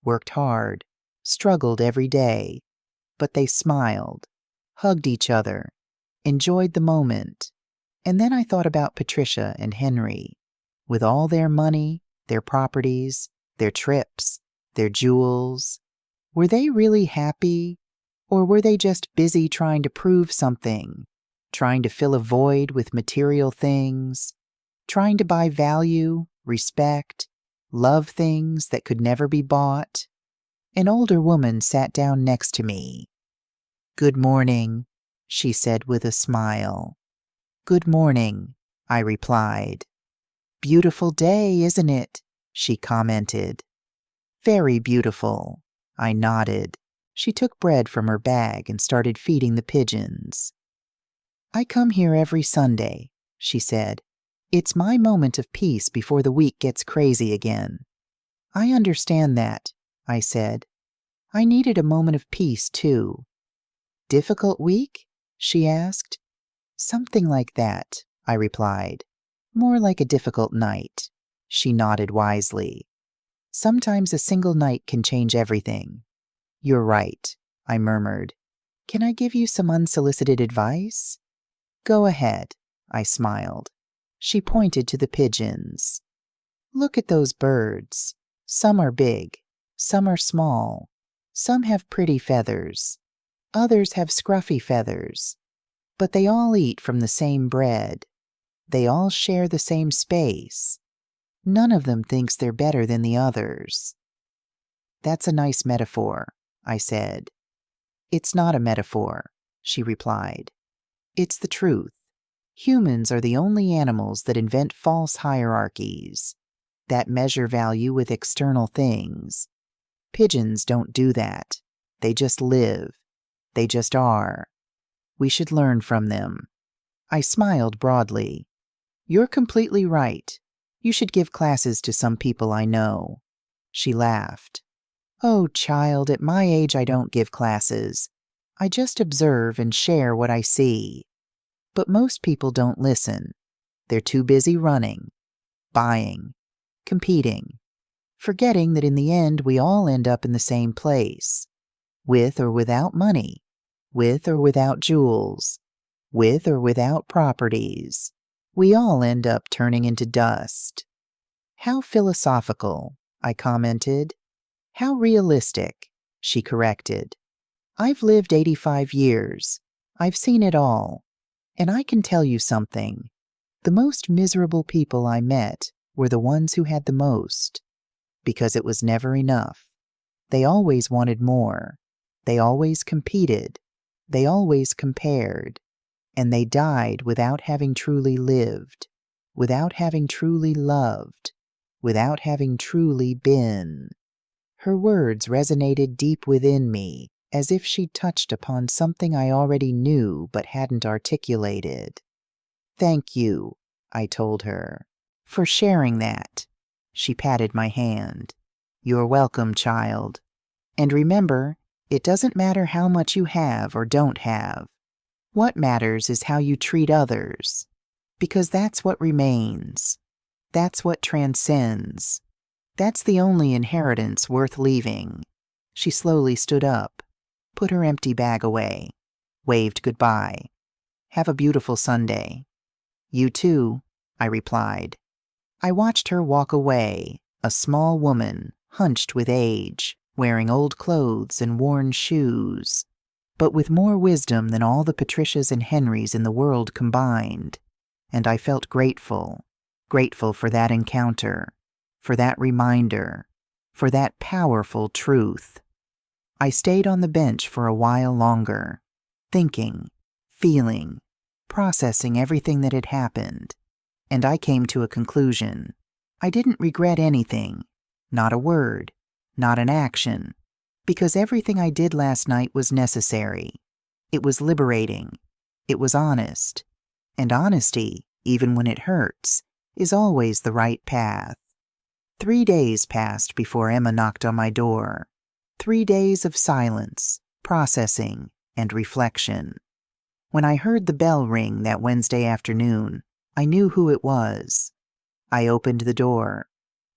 worked hard, struggled every day, but they smiled, hugged each other, enjoyed the moment. And then I thought about Patricia and Henry. With all their money, their properties, their trips, their jewels, were they really happy? Or were they just busy trying to prove something, trying to fill a void with material things, trying to buy value, respect, love things that could never be bought? An older woman sat down next to me. Good morning, she said with a smile. Good morning, I replied. Beautiful day, isn't it? She commented. Very beautiful, I nodded. She took bread from her bag and started feeding the pigeons. I come here every Sunday, she said. It's my moment of peace before the week gets crazy again. I understand that, I said. I needed a moment of peace, too. Difficult week? She asked. Something like that, I replied. More like a difficult night. She nodded wisely. Sometimes a single night can change everything. You're right, I murmured. Can I give you some unsolicited advice? Go ahead, I smiled. She pointed to the pigeons. Look at those birds. Some are big, some are small. Some have pretty feathers. Others have scruffy feathers. But they all eat from the same bread. They all share the same space. None of them thinks they're better than the others. That's a nice metaphor, I said. It's not a metaphor, she replied. It's the truth. Humans are the only animals that invent false hierarchies, that measure value with external things. Pigeons don't do that. They just live. They just are. We should learn from them. I smiled broadly. You're completely right. You should give classes to some people I know. She laughed. Oh, child, at my age I don't give classes. I just observe and share what I see. But most people don't listen. They're too busy running, buying, competing, forgetting that in the end we all end up in the same place, with or without money, with or without jewels, with or without properties. We all end up turning into dust. How philosophical, I commented. How realistic, she corrected. I've lived 85 years. I've seen it all. And I can tell you something. The most miserable people I met were the ones who had the most, because it was never enough. They always wanted more. They always competed. They always compared. And they died without having truly lived, without having truly loved, without having truly been. Her words resonated deep within me as if she'd touched upon something I already knew but hadn't articulated. "Thank you," I told her, "for sharing that." She patted my hand. "You're welcome, child. And remember, it doesn't matter how much you have or don't have. What matters is how you treat others, because that's what remains. That's what transcends. That's the only inheritance worth leaving." She slowly stood up, put her empty bag away, waved goodbye. "Have a beautiful Sunday." "You too," I replied. I watched her walk away, a small woman, hunched with age, wearing old clothes and worn shoes, but with more wisdom than all the Patricias and Henrys in the world combined. And I felt grateful for that encounter, for that reminder, for that powerful truth. I stayed on the bench for a while longer, thinking, feeling, processing everything that had happened, and I came to a conclusion. I didn't regret anything, not a word, not an action, because everything I did last night was necessary. It was liberating. It was honest. And honesty, even when it hurts, is always the right path. 3 days passed before Emma knocked on my door. 3 days of silence, processing, and reflection. When I heard the bell ring that Wednesday afternoon, I knew who it was. I opened the door.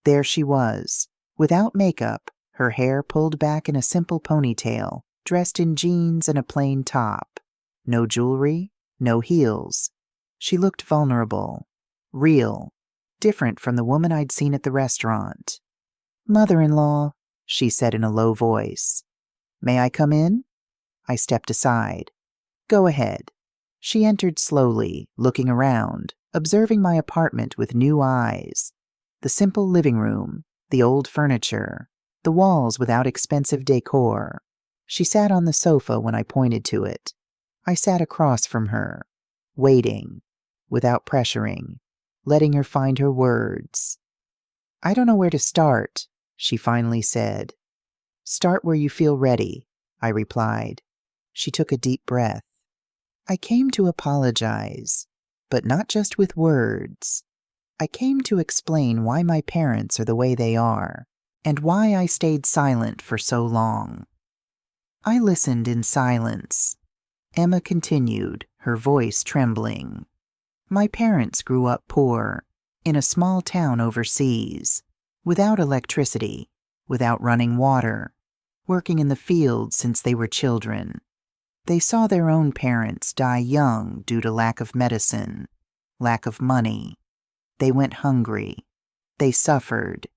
There she was, without makeup, her hair pulled back in a simple ponytail, dressed in jeans and a plain top. No jewelry, no heels. She looked vulnerable, real, different from the woman I'd seen at the restaurant. "Mother-in-law," she said in a low voice. "May I come in?" I stepped aside. "Go ahead." She entered slowly, looking around, observing my apartment with new eyes. The simple living room, the old furniture, the walls without expensive decor. She sat on the sofa when I pointed to it. I sat across from her, waiting, without pressuring, letting her find her words. "I don't know where to start," she finally said. "Start where you feel ready," I replied. She took a deep breath. "I came to apologize, but not just with words. I came to explain why my parents are the way they are, and why I stayed silent for so long." I listened in silence. Emma continued, her voice trembling. "My parents grew up poor, in a small town overseas, without electricity, without running water, working in the fields since they were children. They saw their own parents die young due to lack of medicine, lack of money. They went hungry. They suffered.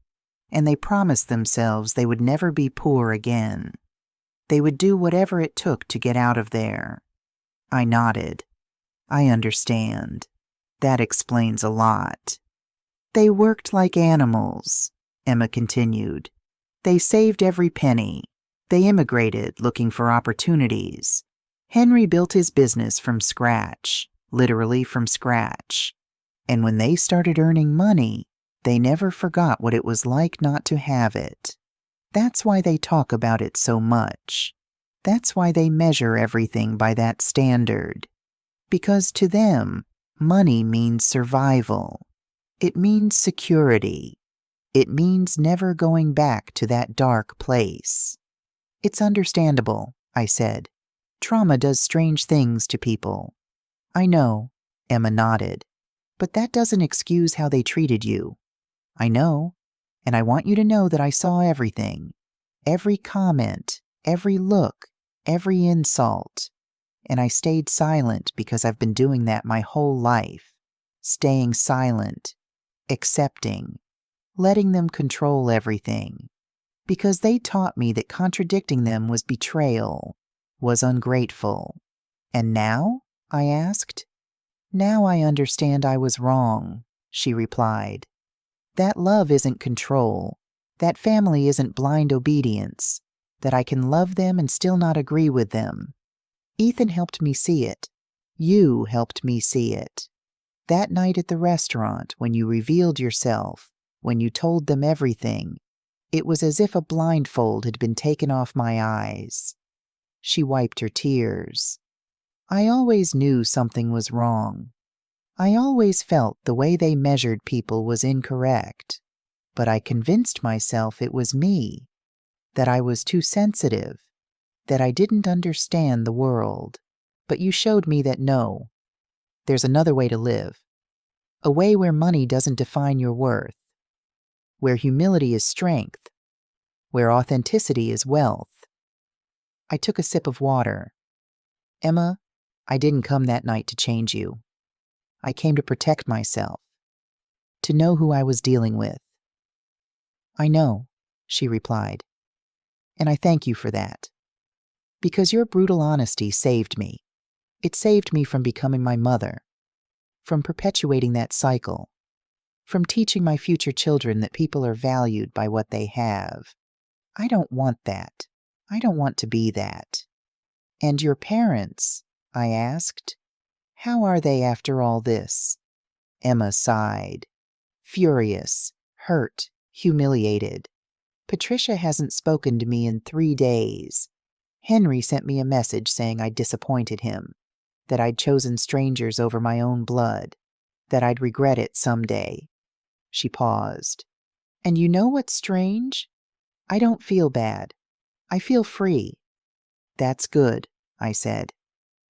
And they promised themselves they would never be poor again. They would do whatever it took to get out of there." I nodded. "I understand. That explains a lot." "They worked like animals," Emma continued. "They saved every penny. They immigrated looking for opportunities. Henry built his business from scratch, literally from scratch. And when they started earning money, they never forgot what it was like not to have it. That's why they talk about it so much. That's why they measure everything by that standard. Because to them, money means survival. It means security. It means never going back to that dark place." "It's understandable," I said. "Trauma does strange things to people." "I know," Emma nodded. "But that doesn't excuse how they treated you." "I know, and I want you to know that I saw everything. Every comment, every look, every insult. And I stayed silent because I've been doing that my whole life. Staying silent, accepting, letting them control everything. Because they taught me that contradicting them was betrayal, was ungrateful. And now?" I asked. "Now I understand I was wrong," she replied. "That love isn't control. That family isn't blind obedience. That I can love them and still not agree with them. Ethan helped me see it. You helped me see it. That night at the restaurant, when you revealed yourself, when you told them everything, it was as if a blindfold had been taken off my eyes. She wiped her tears. I always knew something was wrong. I always felt the way they measured people was incorrect. But I convinced myself it was me, that I was too sensitive, that I didn't understand the world. But you showed me that no, there's another way to live. A way where money doesn't define your worth, where humility is strength, where authenticity is wealth. I took a sip of water. Emma, I didn't come that night to change you. I came to protect myself, to know who I was dealing with. I know, she replied, and I thank you for that. Because your brutal honesty saved me. It saved me from becoming my mother, from perpetuating that cycle, from teaching my future children that people are valued by what they have. I don't want that. I don't want to be that. And your parents, I asked, how are they after all this? Emma sighed, furious, hurt, humiliated. Patricia hasn't spoken to me in 3 days. Henry sent me a message saying I'd disappointed him, that I'd chosen strangers over my own blood, that I'd regret it someday. She paused. And you know what's strange? I don't feel bad. I feel free. That's good, I said.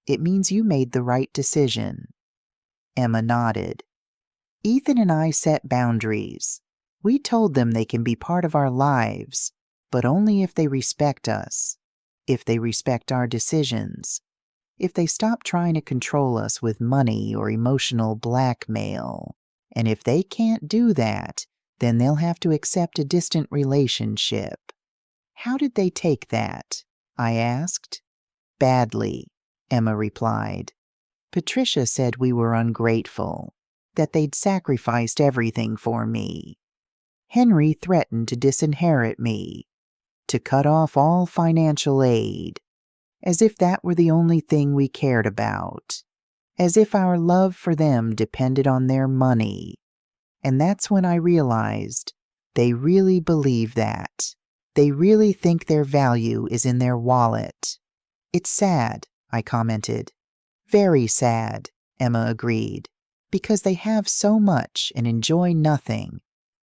It means you made the right decision. Emma nodded. Ethan and I set boundaries. We told them they can be part of our lives, but only if they respect us, if they respect our decisions, if they stop trying to control us with money or emotional blackmail. And if they can't do that, then they'll have to accept a distant relationship. How did they take that? I asked. Badly, Emma replied. Patricia said we were ungrateful, that they'd sacrificed everything for me. Henry threatened to disinherit me, to cut off all financial aid, as if that were the only thing we cared about, as if our love for them depended on their money. And that's when I realized they really believe that. They really think their value is in their wallet. It's sad, I commented. Very sad, Emma agreed, because they have so much and enjoy nothing.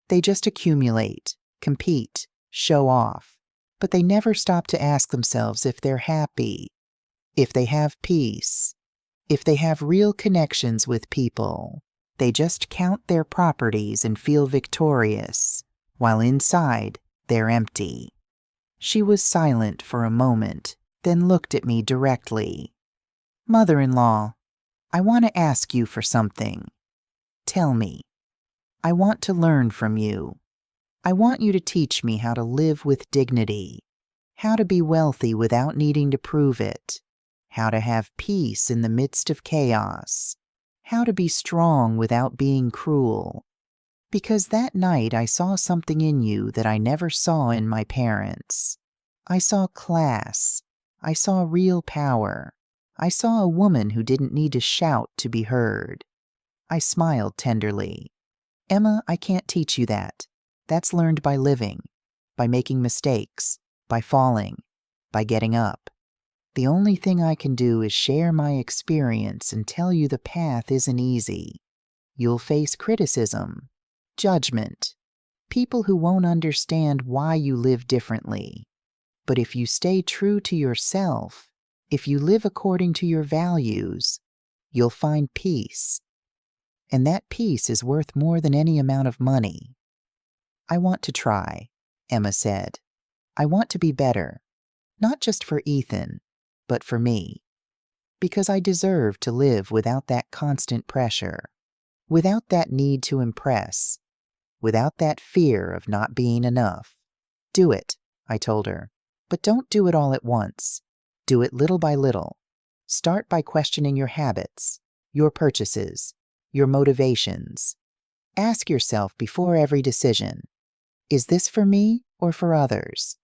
They just accumulate, compete, show off, but they never stop to ask themselves if they're happy, if they have peace, if they have real connections with people. They just count their properties and feel victorious, while inside they're empty. She was silent for a moment, then looked at me directly. Mother-in-law, I want to ask you for something. Tell me. I want to learn from you. I want you to teach me how to live with dignity, how to be wealthy without needing to prove it, how to have peace in the midst of chaos, how to be strong without being cruel. Because that night I saw something in you that I never saw in my parents. I saw class. I saw real power. I saw a woman who didn't need to shout to be heard. I smiled tenderly. Emma, I can't teach you that. That's learned by living, by making mistakes, by falling, by getting up. The only thing I can do is share my experience and tell you the path isn't easy. You'll face criticism, judgment, people who won't understand why you live differently. But if you stay true to yourself, if you live according to your values, you'll find peace. And that peace is worth more than any amount of money. I want to try, Emma said. I want to be better, not just for Ethan, but for me. Because I deserve to live without that constant pressure, without that need to impress, without that fear of not being enough. Do it, I told her, but don't do it all at once. Do it little by little. Start by questioning your habits, your purchases, your motivations. Ask yourself before every decision, is this for me or for others?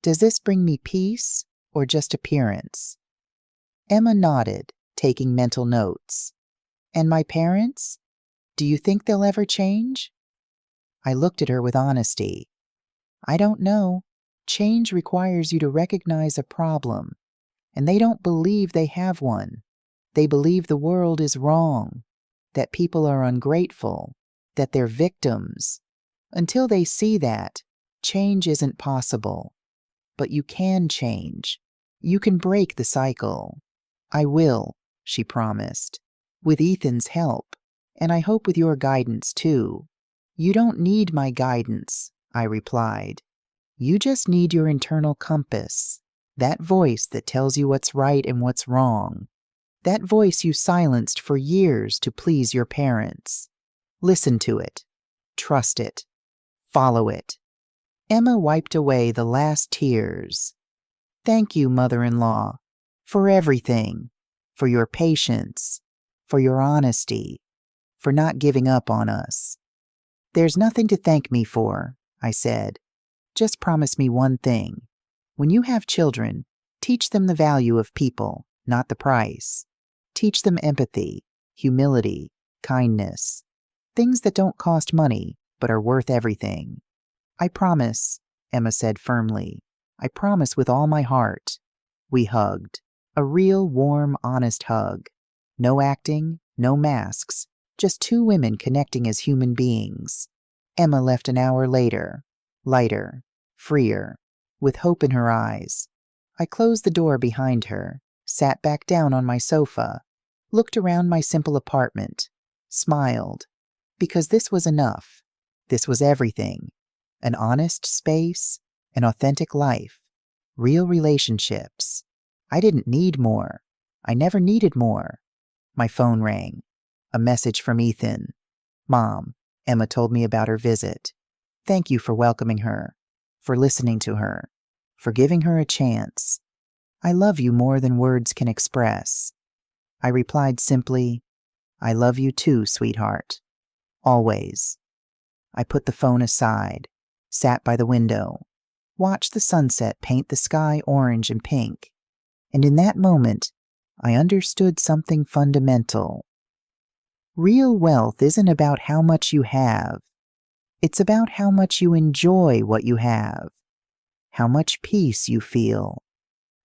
Does this bring me peace or just appearance? Emma nodded, taking mental notes. And my parents? Do you think they'll ever change? I looked at her with honesty. I don't know. Change requires you to recognize a problem, and they don't believe they have one. They believe the world is wrong, that people are ungrateful, that they're victims. Until they see that, change isn't possible. But you can change. You can break the cycle. I will, she promised, with Ethan's help, and I hope with your guidance too. You don't need my guidance, I replied. You just need your internal compass, that voice that tells you what's right and what's wrong, that voice you silenced for years to please your parents. Listen to it. Trust it. Follow it. Emma wiped away the last tears. Thank you, mother-in-law, for everything, for your patience, for your honesty, for not giving up on us. There's nothing to thank me for, I said. Just promise me one thing. When you have children, teach them the value of people, not the price. Teach them empathy, humility, kindness, things that don't cost money but are worth everything. I promise, Emma said firmly. I promise with all my heart. We hugged. A real, warm, honest hug. No acting, no masks, just two women connecting as human beings. Emma left an hour later, lighter, freer, with hope in her eyes. I closed the door behind her, sat back down on my sofa, looked around my simple apartment, smiled, because this was enough. This was everything. An honest space, an authentic life, real relationships. I didn't need more. I never needed more. My phone rang. A message from Ethan. Mom, Emma told me about her visit. Thank you for welcoming her, for listening to her, for giving her a chance. I love you more than words can express. I replied simply, I love you too, sweetheart. Always. I put the phone aside, sat by the window, watched the sunset paint the sky orange and pink, and in that moment, I understood something fundamental. Real wealth isn't about how much you have. It's about how much you enjoy what you have, how much peace you feel,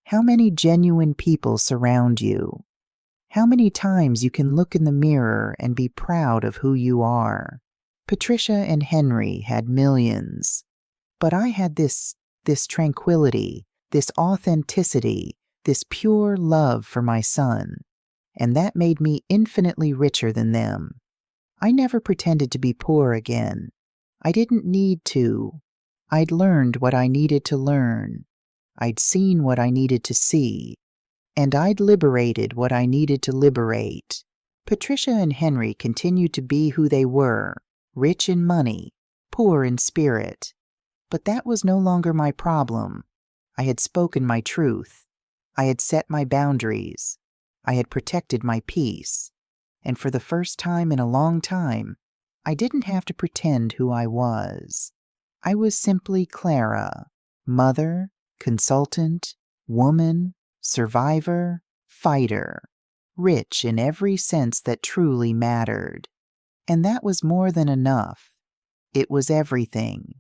how many genuine people surround you, how many times you can look in the mirror and be proud of who you are. Patricia and Henry had millions, but I had this tranquility, this authenticity, this pure love for my son, and that made me infinitely richer than them. I never pretended to be poor again. I didn't need to. I'd learned what I needed to learn. I'd seen what I needed to see. And I'd liberated what I needed to liberate. Patricia and Henry continued to be who they were, rich in money, poor in spirit. But that was no longer my problem. I had spoken my truth. I had set my boundaries. I had protected my peace. And for the first time in a long time, I didn't have to pretend who I was. I was simply Clara, mother, consultant, woman, survivor, fighter, rich in every sense that truly mattered. And that was more than enough. It was everything.